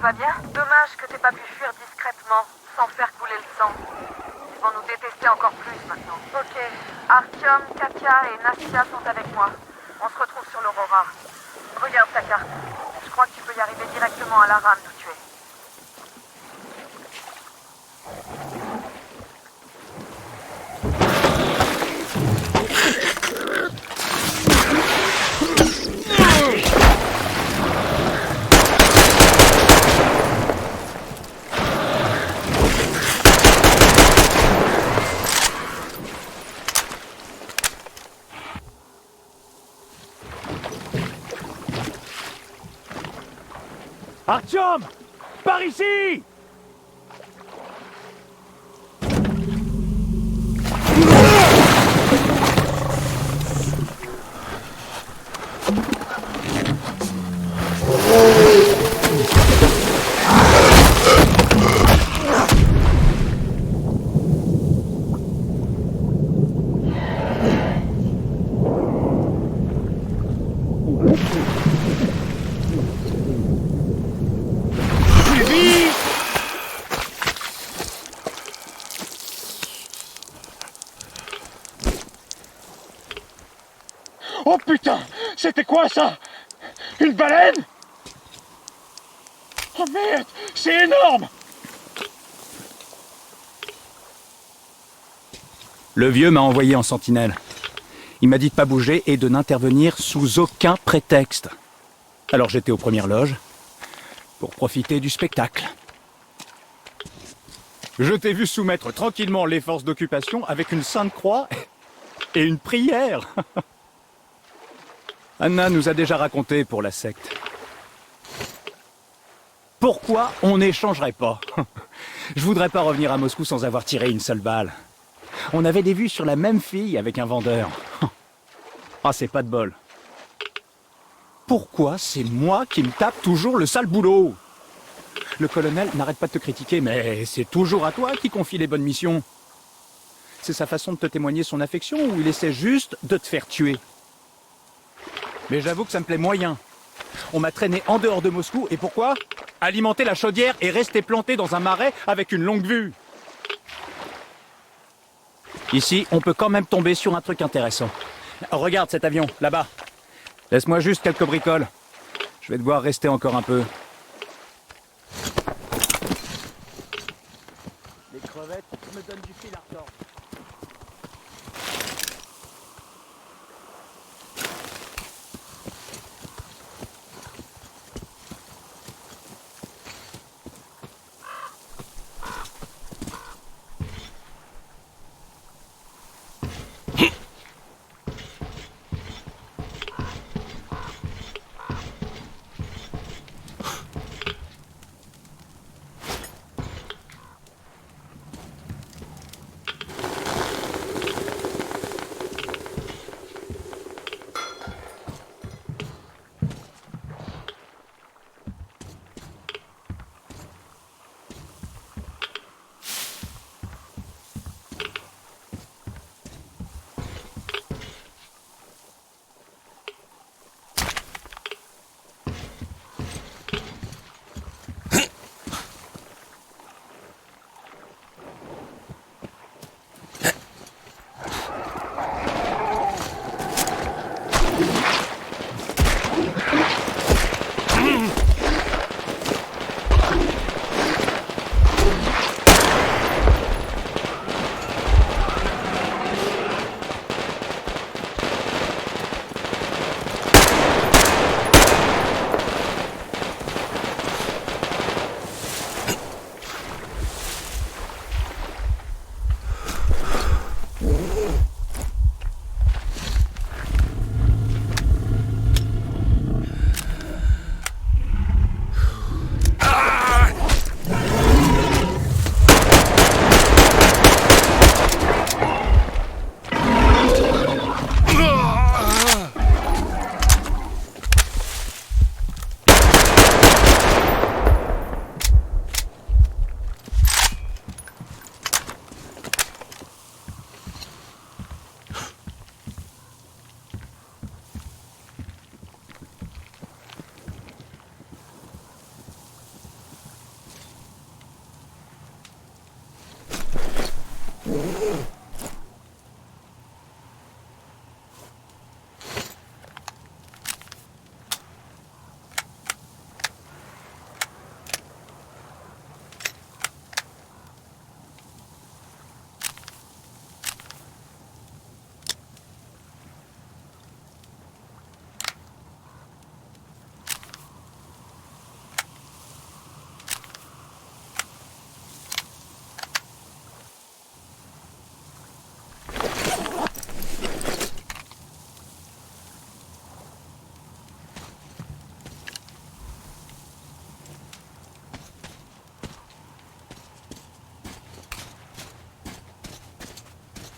[SPEAKER 12] va bien? Dommage que t'aies pas pu fuir discrètement, sans faire couler le sang. Ils vont nous détester encore plus maintenant. Ok, Artyom, Katia et Nastia sont avec moi. On se retrouve sur l'Aurora. Regarde ta carte. Je crois que tu peux y arriver directement à la rame d'où tu es.
[SPEAKER 15] Artyom! Par ici!
[SPEAKER 4] Oh putain! C'était quoi ça? Une baleine? Oh merde! C'est énorme!
[SPEAKER 11] Le vieux m'a envoyé en sentinelle. Il m'a dit de pas bouger et de n'intervenir sous aucun prétexte. Alors j'étais aux premières loges pour profiter du spectacle. Je t'ai vu soumettre tranquillement les forces d'occupation avec une sainte croix et une prière. Anna nous a déjà raconté pour la secte. Pourquoi on n'échangerait pas? Je voudrais pas revenir à Moscou sans avoir tiré une seule balle. On avait des vues sur la même fille avec un vendeur. Ah, c'est pas de bol. Pourquoi c'est moi qui me tape toujours le sale boulot? Le colonel n'arrête pas de te critiquer, mais c'est toujours à toi qui confie les bonnes missions. C'est sa façon de te témoigner son affection ou il essaie juste de te faire tuer? Mais j'avoue que ça me plaît moyen. On m'a traîné en dehors de Moscou, et pourquoi? Alimenter la chaudière et rester planté dans un marais avec une longue vue. Ici, on peut quand même tomber sur un truc intéressant. Regarde cet avion, là-bas. Laisse-moi juste quelques bricoles. Je vais devoir rester encore un peu. Les crevettes me donnent du fil à retordre.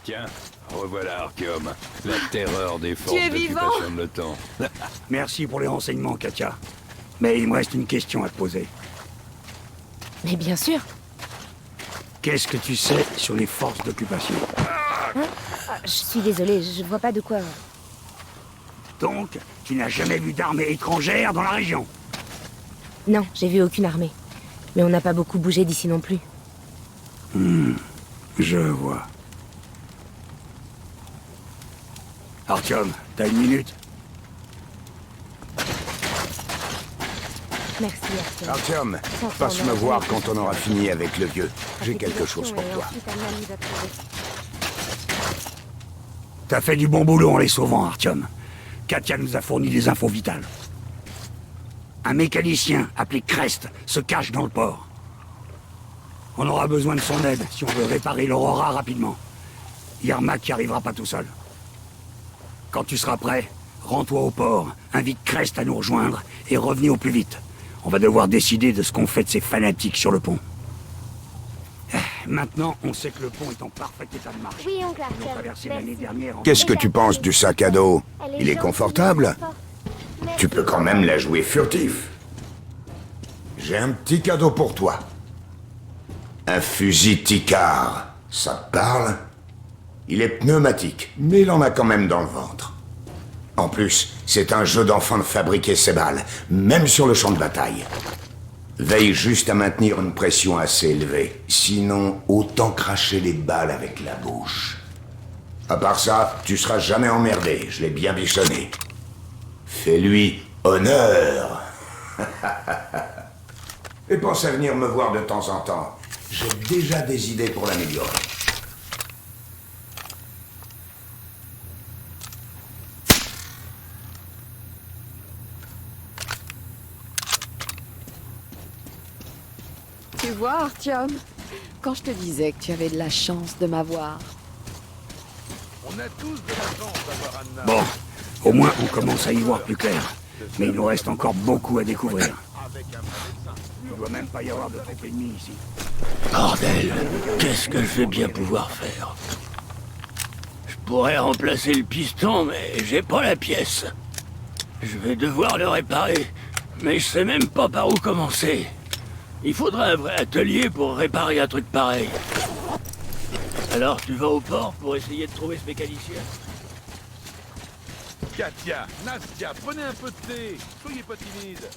[SPEAKER 8] Tiens, revoilà Artyom, la terreur des forces
[SPEAKER 5] es vivant
[SPEAKER 8] d'occupation de l'OTAN.
[SPEAKER 2] Merci pour les renseignements, Katia. Mais il me reste une question à te poser.
[SPEAKER 16] Mais bien sûr.
[SPEAKER 2] Qu'est-ce que tu sais sur les forces d'occupation?
[SPEAKER 16] Hein? Ah, je suis désolée, je vois pas de quoi.
[SPEAKER 2] Donc, tu n'as jamais vu d'armée étrangère dans la région?
[SPEAKER 16] Non, j'ai vu aucune armée. Mais on n'a pas beaucoup bougé d'ici non plus.
[SPEAKER 2] Je vois. Artyom, t'as une minute?
[SPEAKER 16] Merci, Artyom.
[SPEAKER 9] Artyom, passe me voir quand on aura fini avec le vieux. J'ai quelque chose pour toi.
[SPEAKER 2] T'as fait du bon boulot en les sauvant, Artyom. Katia nous a fourni des infos vitales. Un mécanicien appelé Crest se cache dans le port. On aura besoin de son aide si on veut réparer l'Aurora rapidement. Yermak n'y arrivera pas tout seul. Quand tu seras prêt, rends-toi au port, invite Crest à nous rejoindre et revenez au plus vite. On va devoir décider de ce qu'on fait de ces fanatiques sur le pont. Maintenant, on sait que le pont est en parfait état de marche.
[SPEAKER 13] Oui, oncle
[SPEAKER 2] Ils l'ont traversé l'année dernière en...
[SPEAKER 9] Qu'est-ce que tu penses du sac à dos? Il est confortable? Tu peux quand même la jouer furtif. J'ai un petit cadeau pour toi. Un fusil Tikar. Ça te parle? Il est pneumatique, mais il en a quand même dans le ventre. En plus, c'est un jeu d'enfant de fabriquer ses balles, même sur le champ de bataille. Veille juste à maintenir une pression assez élevée. Sinon, autant cracher les balles avec la bouche. À part ça, tu seras jamais emmerdé, je l'ai bien bichonné. Fais-lui honneur. Et pense à venir me voir de temps en temps. J'ai déjà des idées pour l'améliorer.
[SPEAKER 5] Tu vois, Artyom, quand je te disais que tu avais de la chance de m'avoir.
[SPEAKER 8] On a tous de la chance d'avoir Anna.
[SPEAKER 2] Bon, au moins on commence à y voir plus clair. Mais il nous reste encore beaucoup à découvrir. Il ne doit même pas y avoir de troupes ennemies ici.
[SPEAKER 19] Bordel, qu'est-ce que je vais bien pouvoir faire? Je pourrais remplacer le piston, mais j'ai pas la pièce. Je vais devoir le réparer, mais je sais même pas par où commencer. Il faudrait un vrai atelier pour réparer un truc pareil. Alors tu vas au port pour essayer de trouver ce mécanicien?
[SPEAKER 8] Katia, Nastia, prenez un peu de thé. Soyez pas timides.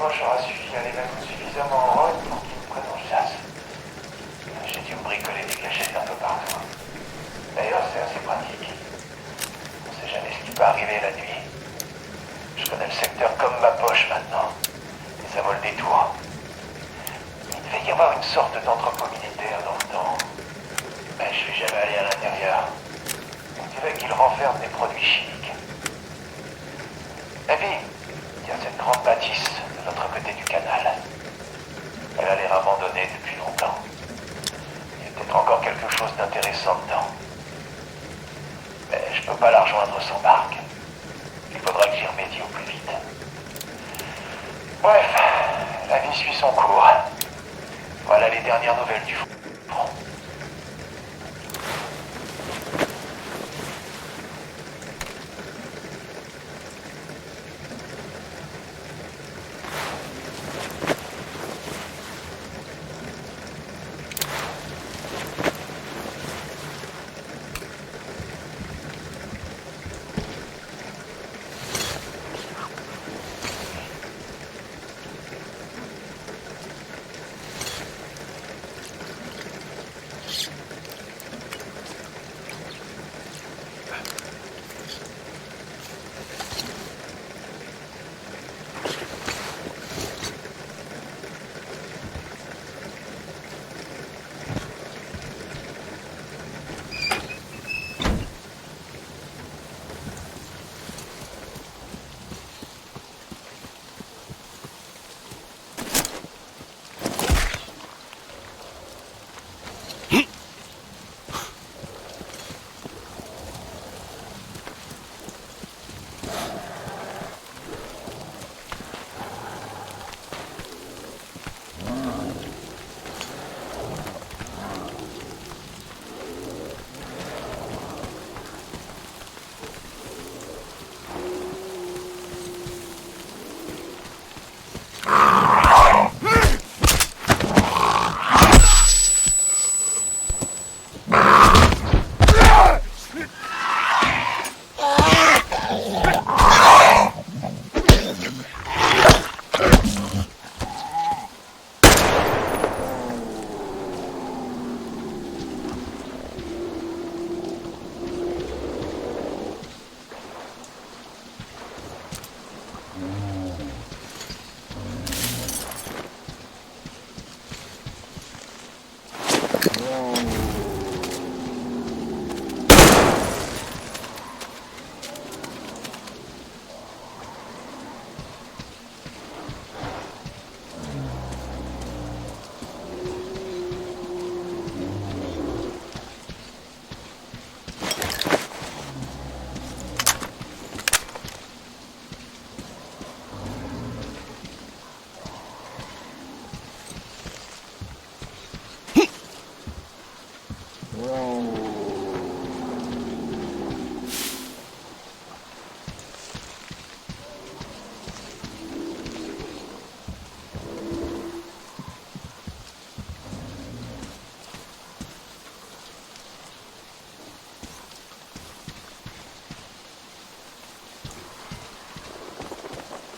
[SPEAKER 3] poche aura suffi à les mettre suffisamment en route pour qu'ils me prennent en chasse. J'ai dû me bricoler des cachettes un peu partout. D'ailleurs, c'est assez pratique. On sait jamais ce qui peut arriver la nuit. Je connais le secteur comme ma poche maintenant. Et ça vaut le détour. Il devait y avoir une sorte d'entrepôt militaire dans le temps. Mais je suis jamais allé à l'intérieur. On dirait qu'il renferme des produits chimiques. Evie, il y a cette grande bâtisse de l'autre côté du canal. Elle a l'air abandonnée depuis longtemps. Il y a peut-être encore quelque chose d'intéressant dedans. Mais je peux pas la rejoindre sans barque. Il faudra que j'y remédie au plus vite. Bref, la vie suit son cours. Voilà les dernières nouvelles du front.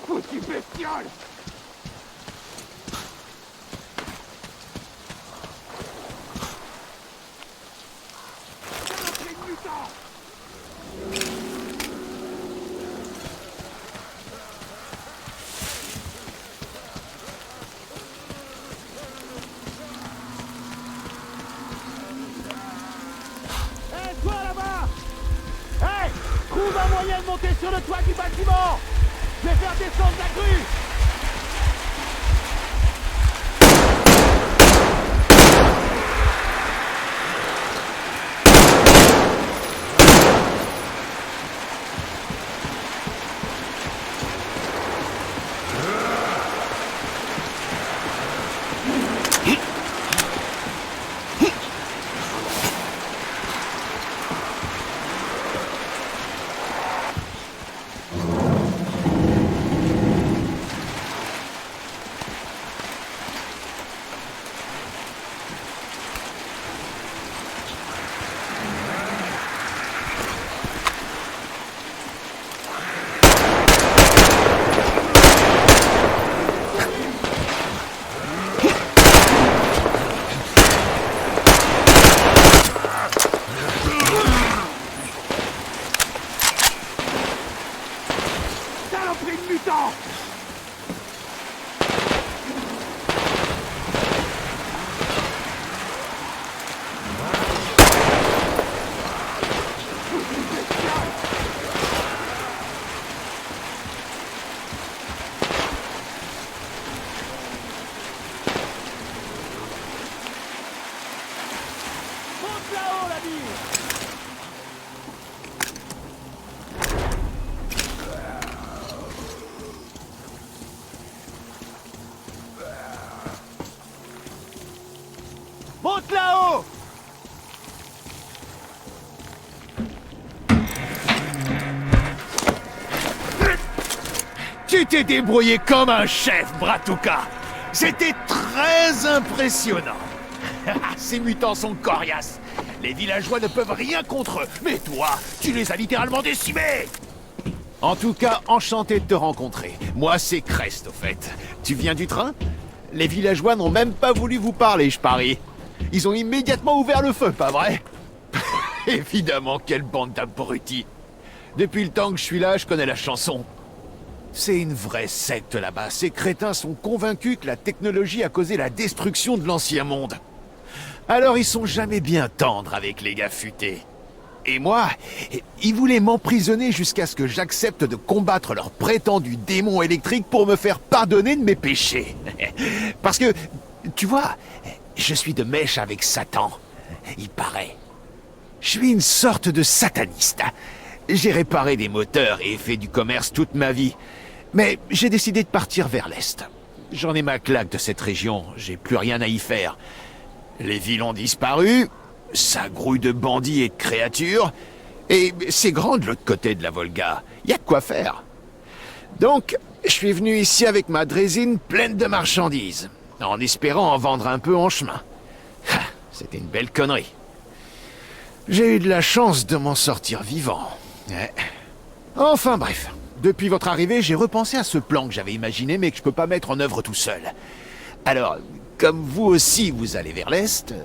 [SPEAKER 15] Foutu bestiole!
[SPEAKER 4] Hé, toi là-bas! Hé! Trouve un moyen de monter sur le toit du bâtiment! Je vais faire descendre la grue! saloperie de mutant! Monte là-haut, l'ami! Monte là-haut!
[SPEAKER 7] Tu t'es débrouillé comme un chef, Bratuka. C'était très impressionnant. Ces mutants sont coriaces. Les villageois ne peuvent rien contre eux. Mais toi, tu les as littéralement décimés. En tout cas, enchanté de te rencontrer. Moi, c'est Crest, au fait. Tu viens du train? Les villageois n'ont même pas voulu vous parler, je parie. Ils ont immédiatement ouvert le feu, pas vrai? Évidemment, quelle bande d'abrutis. Depuis le temps que je suis là, je connais la chanson. C'est une vraie secte là-bas. Ces crétins sont convaincus que la technologie a causé la destruction de l'ancien monde. Alors ils sont jamais bien tendres avec les gars futés. Et moi, ils voulaient m'emprisonner jusqu'à ce que j'accepte de combattre leur prétendu démon électrique pour me faire pardonner de mes péchés. Parce que, tu vois, je suis de mèche avec Satan, il paraît. Je suis une sorte de sataniste. J'ai réparé des moteurs et fait du commerce toute ma vie. Mais j'ai décidé de partir vers l'Est. J'en ai ma claque de cette région, j'ai plus rien à y faire. Les villes ont disparu, ça grouille de bandits et de créatures, et c'est grand de l'autre côté de la Volga, y a de quoi faire. Donc, je suis venu ici avec ma drésine pleine de marchandises, en espérant en vendre un peu en chemin. C'était une belle connerie. J'ai eu de la chance de m'en sortir vivant. Ouais. Enfin bref, depuis votre arrivée, j'ai repensé à ce plan que j'avais imaginé mais que je peux pas mettre en œuvre tout seul. Alors, comme vous aussi vous allez vers l'Est,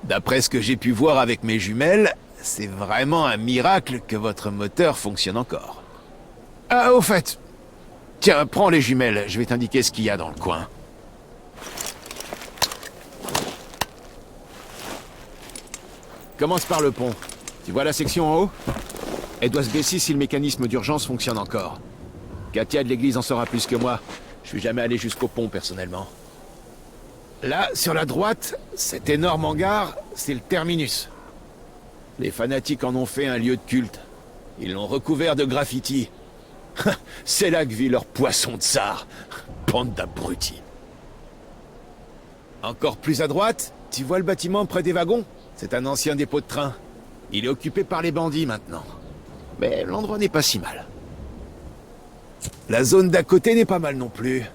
[SPEAKER 7] d'après ce que j'ai pu voir avec mes jumelles, c'est vraiment un miracle que votre moteur fonctionne encore. Ah, au fait, tiens, prends les jumelles, je vais t'indiquer ce qu'il y a dans le coin. Commence par le pont. Tu vois la section en haut? Elle doit se baisser si le mécanisme d'urgence fonctionne encore. Katia de l'église en saura plus que moi. Je suis jamais allé jusqu'au pont, personnellement. Là, sur la droite, cet énorme hangar, c'est le terminus. Les fanatiques en ont fait un lieu de culte. Ils l'ont recouvert de graffiti. C'est là que vit leur poisson de tsar. Bande d'abrutis. Encore plus à droite, tu vois le bâtiment près des wagons? C'est un ancien dépôt de train. Il est occupé par les bandits maintenant. Mais l'endroit n'est pas si mal. La zone d'à côté n'est pas mal non plus.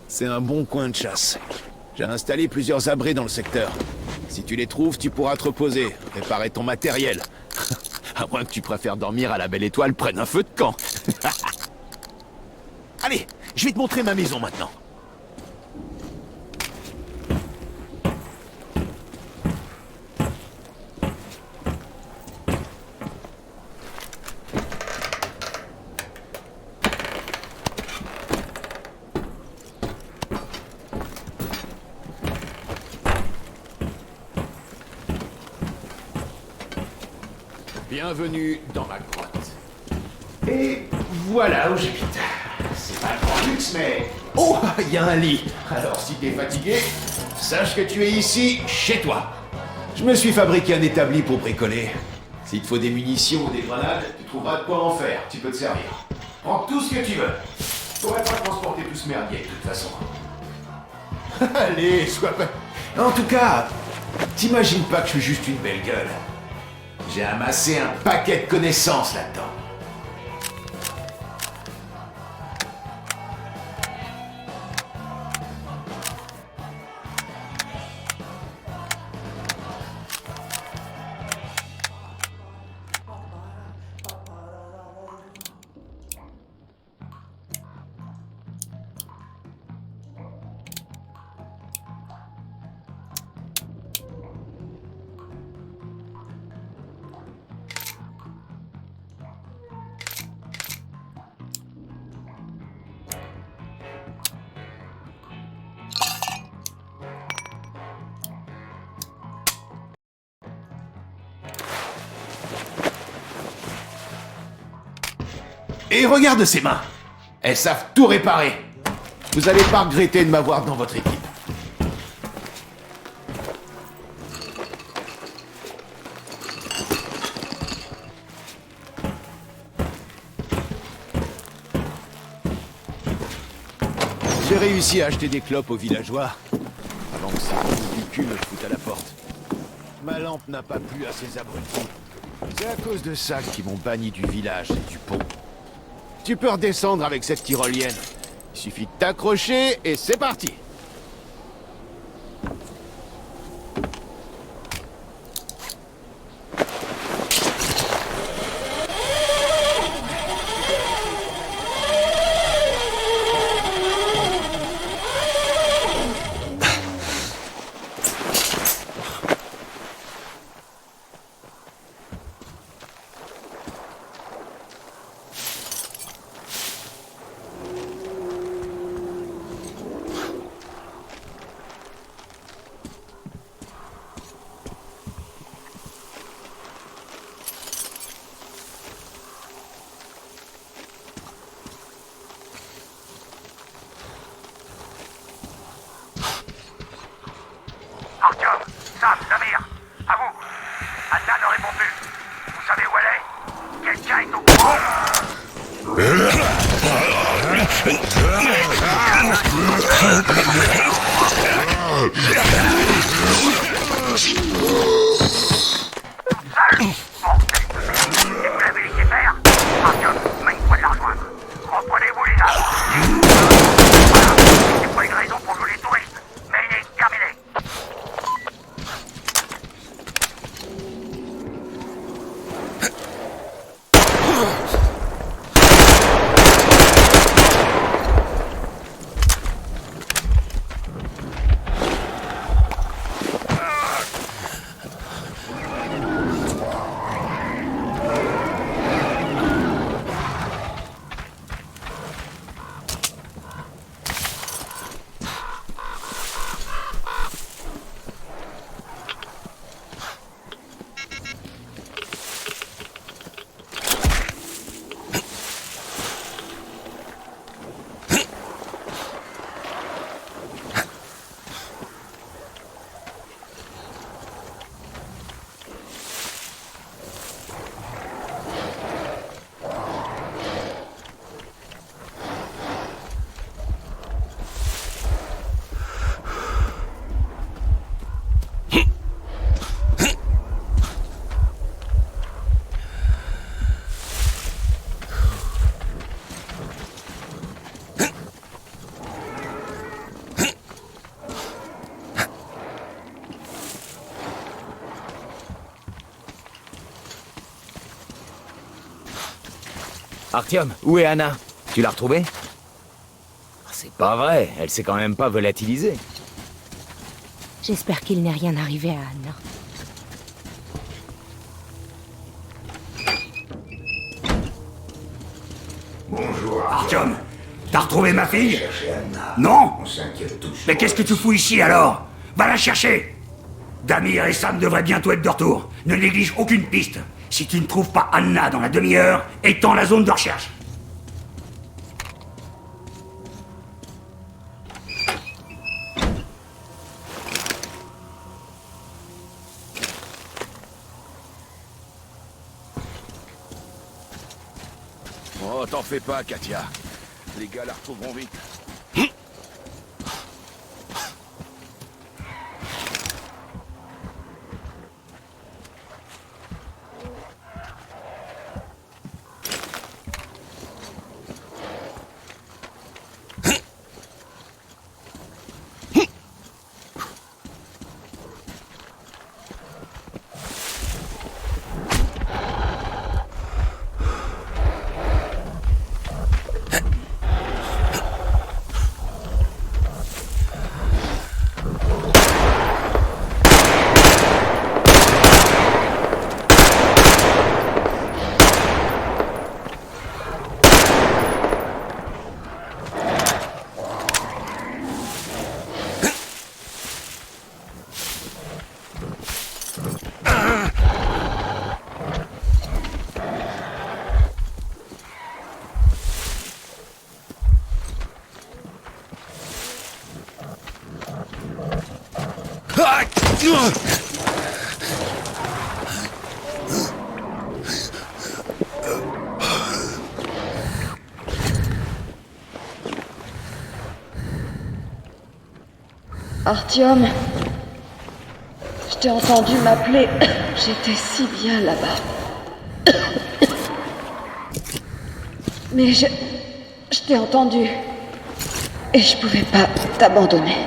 [SPEAKER 7] C'est un bon coin de chasse. J'ai installé plusieurs abris dans le secteur. Si tu les trouves, tu pourras te reposer, réparer ton matériel. À moins que tu préfères dormir à la belle étoile près d'un feu de camp. Allez, je vais te montrer ma maison maintenant. Bienvenue dans ma grotte. Et voilà où j'habite. C'est pas le grand luxe, mais... Oh, il y a un lit. Alors, si t'es fatigué, sache que tu es ici, chez toi. Je me suis fabriqué un établi pour bricoler. S'il te faut des munitions ou des grenades, tu trouveras de quoi en faire. Tu peux te servir. Prends tout ce que tu veux. Je pourrais pas transporter tout ce merdier, de toute façon. Allez, sois pas... En tout cas, t'imagines pas que je suis juste une belle gueule. J'ai amassé un paquet de connaissances là-dedans. Et regarde ses mains. Elles savent tout réparer. Vous allez pas regretter de m'avoir dans votre équipe. J'ai réussi à acheter des clopes aux villageois avant que ces trous du cul me foutent à la porte. Ma lampe n'a pas plu à ces abrutis. C'est à cause de ça qu'ils m'ont banni du village et du pont. Tu peux redescendre avec cette tyrolienne. Il suffit de t'accrocher et c'est parti.
[SPEAKER 3] Artyom, Sam, Damir, à vous. Anna ne répond plus. Vous savez où elle est? Quelqu'un est au courant? Seul! Et vous l'avez laissé faire? Artyom, m'a une fois de la rejoindre. Reprenez-vous les armes. Voilà, c'est pas une raison pour nous les touristes, mais il est terminé.
[SPEAKER 6] Artyom, où est Anna? Tu l'as retrouvée? C'est pas vrai, elle s'est quand même pas volatilisée.
[SPEAKER 16] J'espère qu'il n'est rien arrivé à Anna.
[SPEAKER 2] Bonjour, Artyom, t'as retrouvé ma fille?
[SPEAKER 9] Chercher Anna.
[SPEAKER 2] Non?
[SPEAKER 9] On s'inquiète tous.
[SPEAKER 2] Mais qu'est-ce que tu fous ici alors? Va la chercher! Damir et Sam devraient bientôt être de retour. Ne néglige aucune piste. Si tu ne trouves pas Anna dans la demi-heure, étends la zone de recherche.
[SPEAKER 7] Oh, t'en fais pas, Katia. Les gars la retrouveront vite.
[SPEAKER 14] Artyom, je t'ai entendu m'appeler. J'étais si bien là-bas. Mais je t'ai entendu. Et je pouvais pas t'abandonner.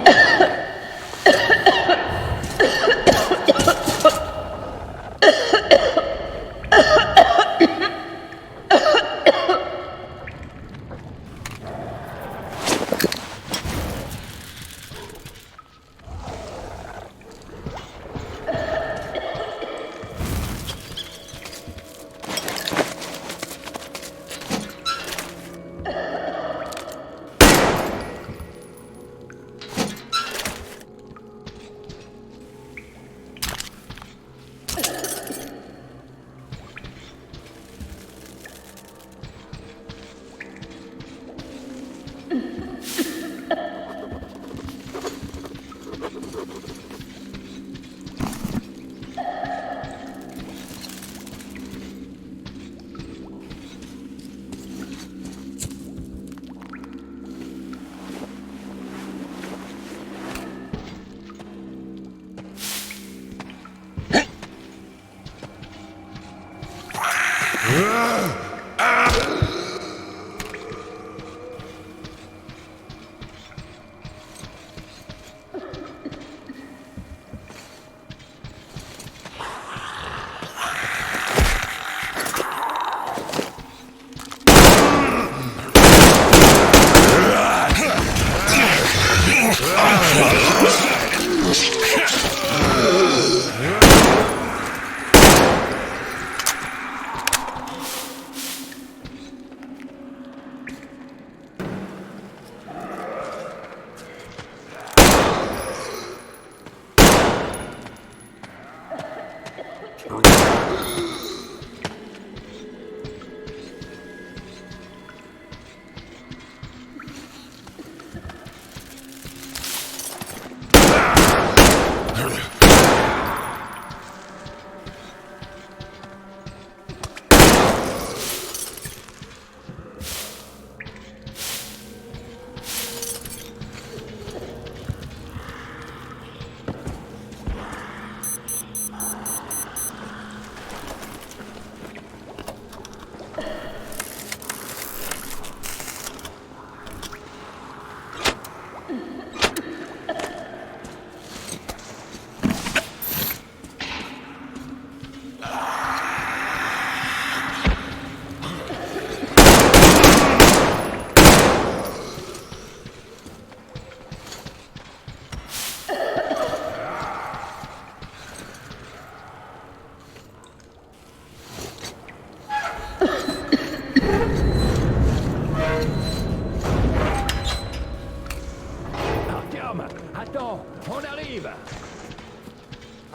[SPEAKER 4] Attends, on arrive.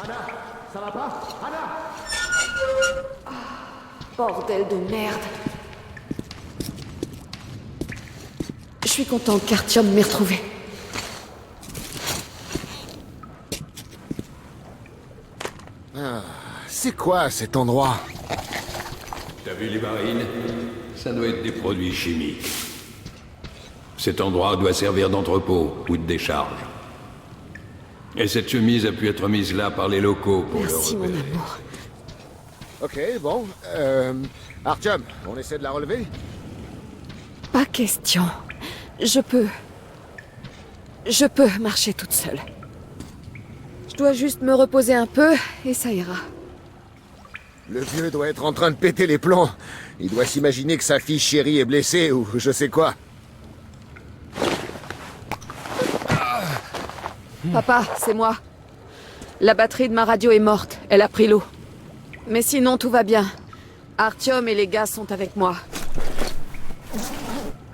[SPEAKER 4] Anna, ça va pas? Anna!
[SPEAKER 5] Bordel de merde. Je suis contente qu'Artyom m'ait retrouvée.
[SPEAKER 15] Ah, c'est quoi cet endroit?
[SPEAKER 8] T'as vu les marines? Ça doit être des produits chimiques. Cet endroit doit servir d'entrepôt ou de décharge. Et cette chemise a pu être mise là par les locaux pour
[SPEAKER 5] Merci,
[SPEAKER 8] le
[SPEAKER 5] mon
[SPEAKER 8] relever.
[SPEAKER 5] amour.
[SPEAKER 15] Ok, bon. Artyom, on essaie de la relever?
[SPEAKER 5] Pas question. Je peux marcher toute seule. Je dois juste me reposer un peu et ça ira.
[SPEAKER 15] Le vieux doit être en train de péter les plombs. Il doit s'imaginer que sa fille chérie est blessée ou je sais quoi.
[SPEAKER 5] Papa, c'est moi. La batterie de ma radio est morte. Elle a pris l'eau. Mais sinon, tout va bien. Artyom et les gars sont avec moi.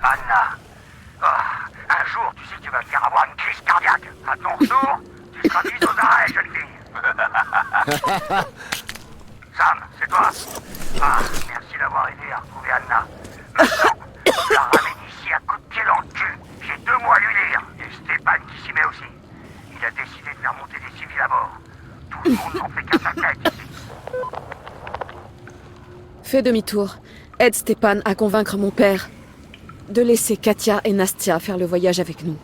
[SPEAKER 3] Anna, un jour, tu sais que tu vas te faire avoir une crise cardiaque. À ton retour, tu seras mise aux arrêts, jeune fille. Sam, c'est toi? Ah, merci d'avoir aidé à retrouver Anna. Maintenant, tu la ramènes ici à coups de pied dans le cul. J'ai 2 mois à lui lire. Et Stéphane qui s'y met aussi. Il a décidé de faire monter des civils
[SPEAKER 5] Fais demi-tour. Aide Stepan à convaincre mon père de laisser Katia et Nastia faire le voyage avec nous.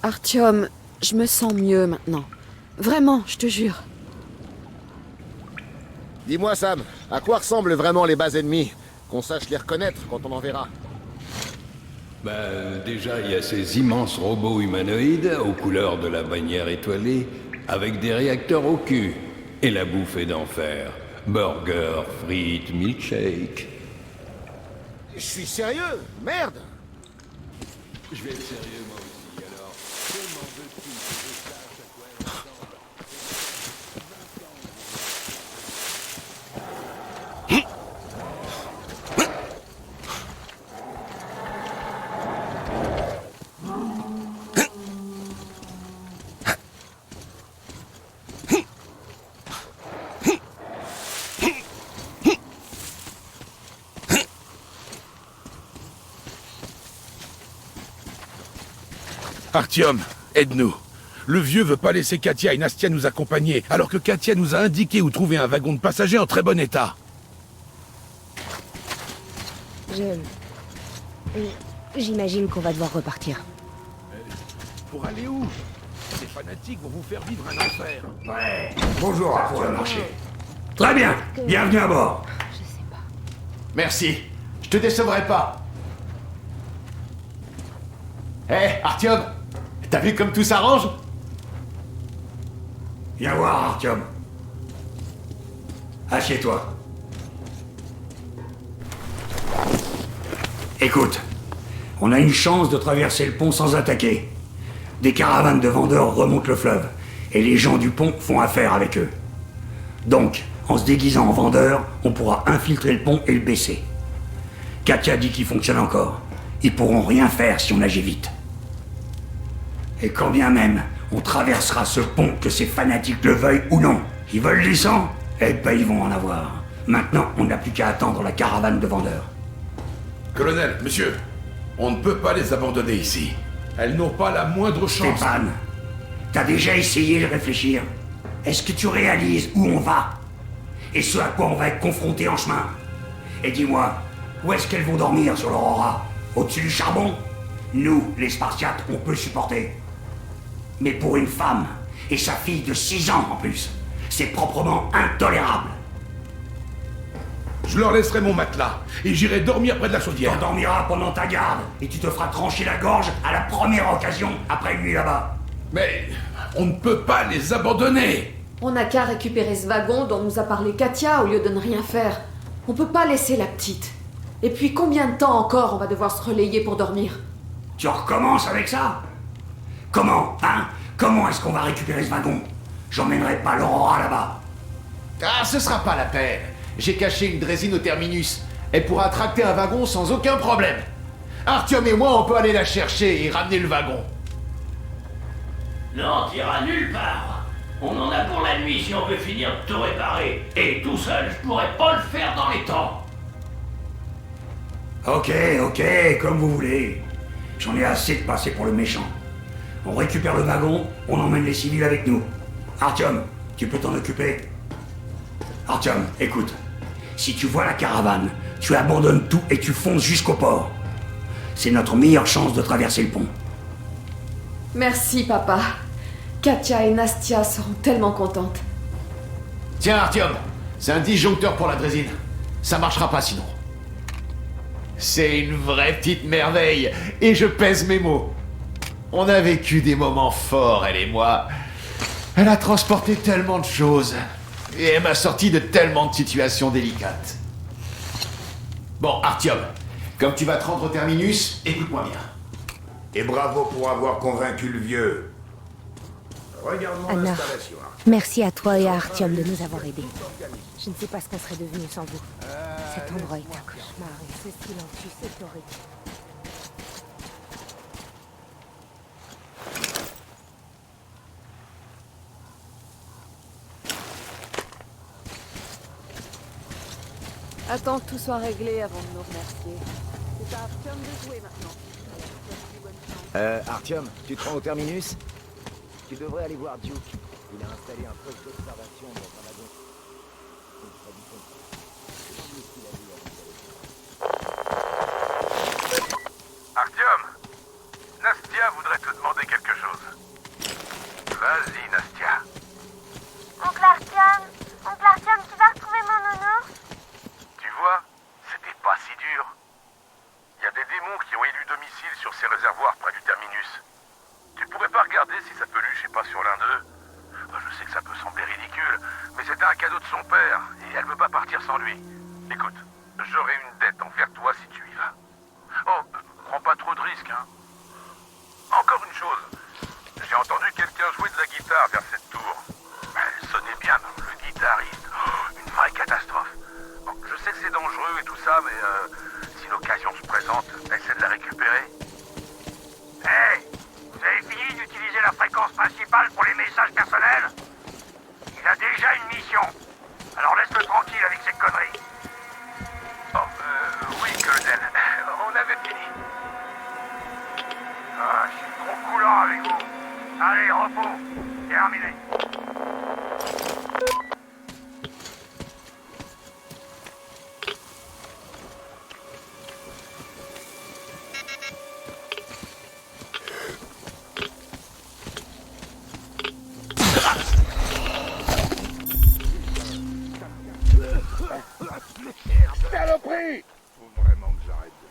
[SPEAKER 5] Artyom, je me sens mieux maintenant. Vraiment, je te jure.
[SPEAKER 20] Dis-moi, Sam, à quoi ressemblent vraiment les bases ennemies? Qu'on sache les reconnaître quand on en verra.
[SPEAKER 8] Déjà, il y a ces immenses robots humanoïdes aux couleurs de la bannière étoilée, avec des réacteurs au cul. Et la bouffée d'enfer. Burger, frites, milkshake.
[SPEAKER 20] Je suis sérieux, merde!
[SPEAKER 8] Je vais être sérieux moi aussi, alors. Comment veux-tu que je sache à quoi elle ressemble?
[SPEAKER 15] Artyom, aide-nous. Le vieux veut pas laisser Katia et Nastia nous accompagner, alors que Katia nous a indiqué où trouver un wagon de passagers en très bon état.
[SPEAKER 16] J'imagine qu'on va devoir repartir.
[SPEAKER 15] Pour aller où? Ces fanatiques vont vous faire vivre un enfer.
[SPEAKER 2] Ouais. Bonjour, pour le marché. Très bien. Bienvenue à bord.
[SPEAKER 16] Je sais pas.
[SPEAKER 7] Merci. Je te décevrai pas. Hé, Artyom, t'as vu comme tout s'arrange?
[SPEAKER 2] Viens voir, Artyom. Assieds-toi. Écoute, on a une chance de traverser le pont sans attaquer. Des caravanes de vendeurs remontent le fleuve, et les gens du pont font affaire avec eux. Donc, en se déguisant en vendeur, on pourra infiltrer le pont et le baisser. Katia dit qu'il fonctionne encore. Ils pourront rien faire si on agit vite. Et quand bien même on traversera ce pont, que ces fanatiques le veuillent ou non, ils veulent du sang, eh ben ils vont en avoir. Maintenant, on n'a plus qu'à attendre la caravane de vendeurs.
[SPEAKER 15] Colonel, monsieur, on ne peut pas les abandonner ici. Elles n'ont pas la moindre chance.
[SPEAKER 2] Stéphane, t'as déjà essayé de réfléchir? Est-ce que tu réalises où on va? Et ce à quoi on va être confronté en chemin? Et dis-moi, où est-ce qu'elles vont dormir sur l'Aurora? Au-dessus du charbon? Nous, les Spartiates, on peut supporter. Mais pour une femme, et sa fille de 6 ans en plus, c'est proprement intolérable.
[SPEAKER 15] Je leur laisserai mon matelas, et j'irai dormir près de la chaudière.
[SPEAKER 2] Tu dormiras pendant ta garde, et tu te feras trancher la gorge à la première occasion après une nuit là-bas.
[SPEAKER 15] Mais on ne peut pas les abandonner.
[SPEAKER 5] On n'a qu'à récupérer ce wagon dont nous a parlé Katia au lieu de ne rien faire. On peut pas laisser la petite. Et puis combien de temps encore on va devoir se relayer pour dormir?
[SPEAKER 2] Tu recommences avec ça? Comment, hein? Comment est-ce qu'on va récupérer ce wagon? J'emmènerai pas l'Aurora là-bas.
[SPEAKER 7] Ah, ce sera pas la peine. J'ai caché une drésine au terminus. Elle pourra tracter un wagon sans aucun problème. Artyom et moi, on peut aller la chercher et ramener le wagon.
[SPEAKER 19] Non, t'iras nulle part. On en a pour la nuit si on veut finir de tout réparer. Et tout seul, je pourrais pas le faire dans les temps.
[SPEAKER 2] Ok, comme vous voulez. J'en ai assez de passer pour le méchant. On récupère le wagon, on emmène les civils avec nous. Artyom, tu peux t'en occuper? Artyom, écoute. Si tu vois la caravane, tu abandonnes tout et tu fonces jusqu'au port. C'est notre meilleure chance de traverser le pont.
[SPEAKER 5] Merci, papa. Katia et Nastia seront tellement contentes.
[SPEAKER 7] Tiens, Artyom, c'est un disjoncteur pour la drésine. Ça marchera pas sinon. C'est une vraie petite merveille, et je pèse mes mots. On a vécu des moments forts, elle et moi. Elle a transporté tellement de choses, et elle m'a sorti de tellement de situations délicates. Bon, Artyom, comme tu vas te rendre au terminus, écoute-moi bien.
[SPEAKER 9] Et bravo pour avoir convaincu le vieux. Regarde-moi
[SPEAKER 16] Anna,
[SPEAKER 9] l'installation.
[SPEAKER 16] merci à toi et à Artyom de nous avoir aidés. Je ne sais pas ce qu'on serait devenu sans vous. Cet endroit est un cauchemar et ce silencieux, c'est horrible.
[SPEAKER 5] Attends que tout soit réglé avant de nous remercier. C'est à Artyom de jouer maintenant.
[SPEAKER 6] Artyom, tu te rends au terminus? Tu devrais aller voir Duke. Il a installé un poste d'observation dans un wagon.
[SPEAKER 3] Artyom, Nastia voudrait te demander quelque chose. Vas-y, Nastia.
[SPEAKER 13] Oncle Artyom, tu vas retrouver mon nounours?
[SPEAKER 3] Tu vois, c'était pas si dur. Il y a des démons qui ont élu domicile sur ces réservoirs près du terminus. Tu pourrais pas regarder si sa peluche est pas sur l'un d'eux? Je sais que ça peut sembler ridicule, mais c'était un cadeau de son père, et elle veut pas partir sans lui. Écoute, j'aurai une dette envers toi si tu y vas. Oh, prends pas trop de risques, hein. Encore une chose, j'ai entendu quelqu'un jouer de la guitare vers cette tour. Elle sonnait bien, le guitariste. Oh, une vraie catastrophe. Bon, je sais que c'est dangereux et tout ça, mais si l'occasion se présente, essaie de la récupérer. Hey, vous avez fini d'utiliser la fréquence principale pour les messages personnels? Il a déjà une mission. Alors laisse-le tranquille avec ses conneries. Oh, oui, colonel. On avait fini. Ah, je suis trop coulant avec vous. Allez, repos. Terminé.
[SPEAKER 15] Saloperie! Faut vraiment que j'arrête de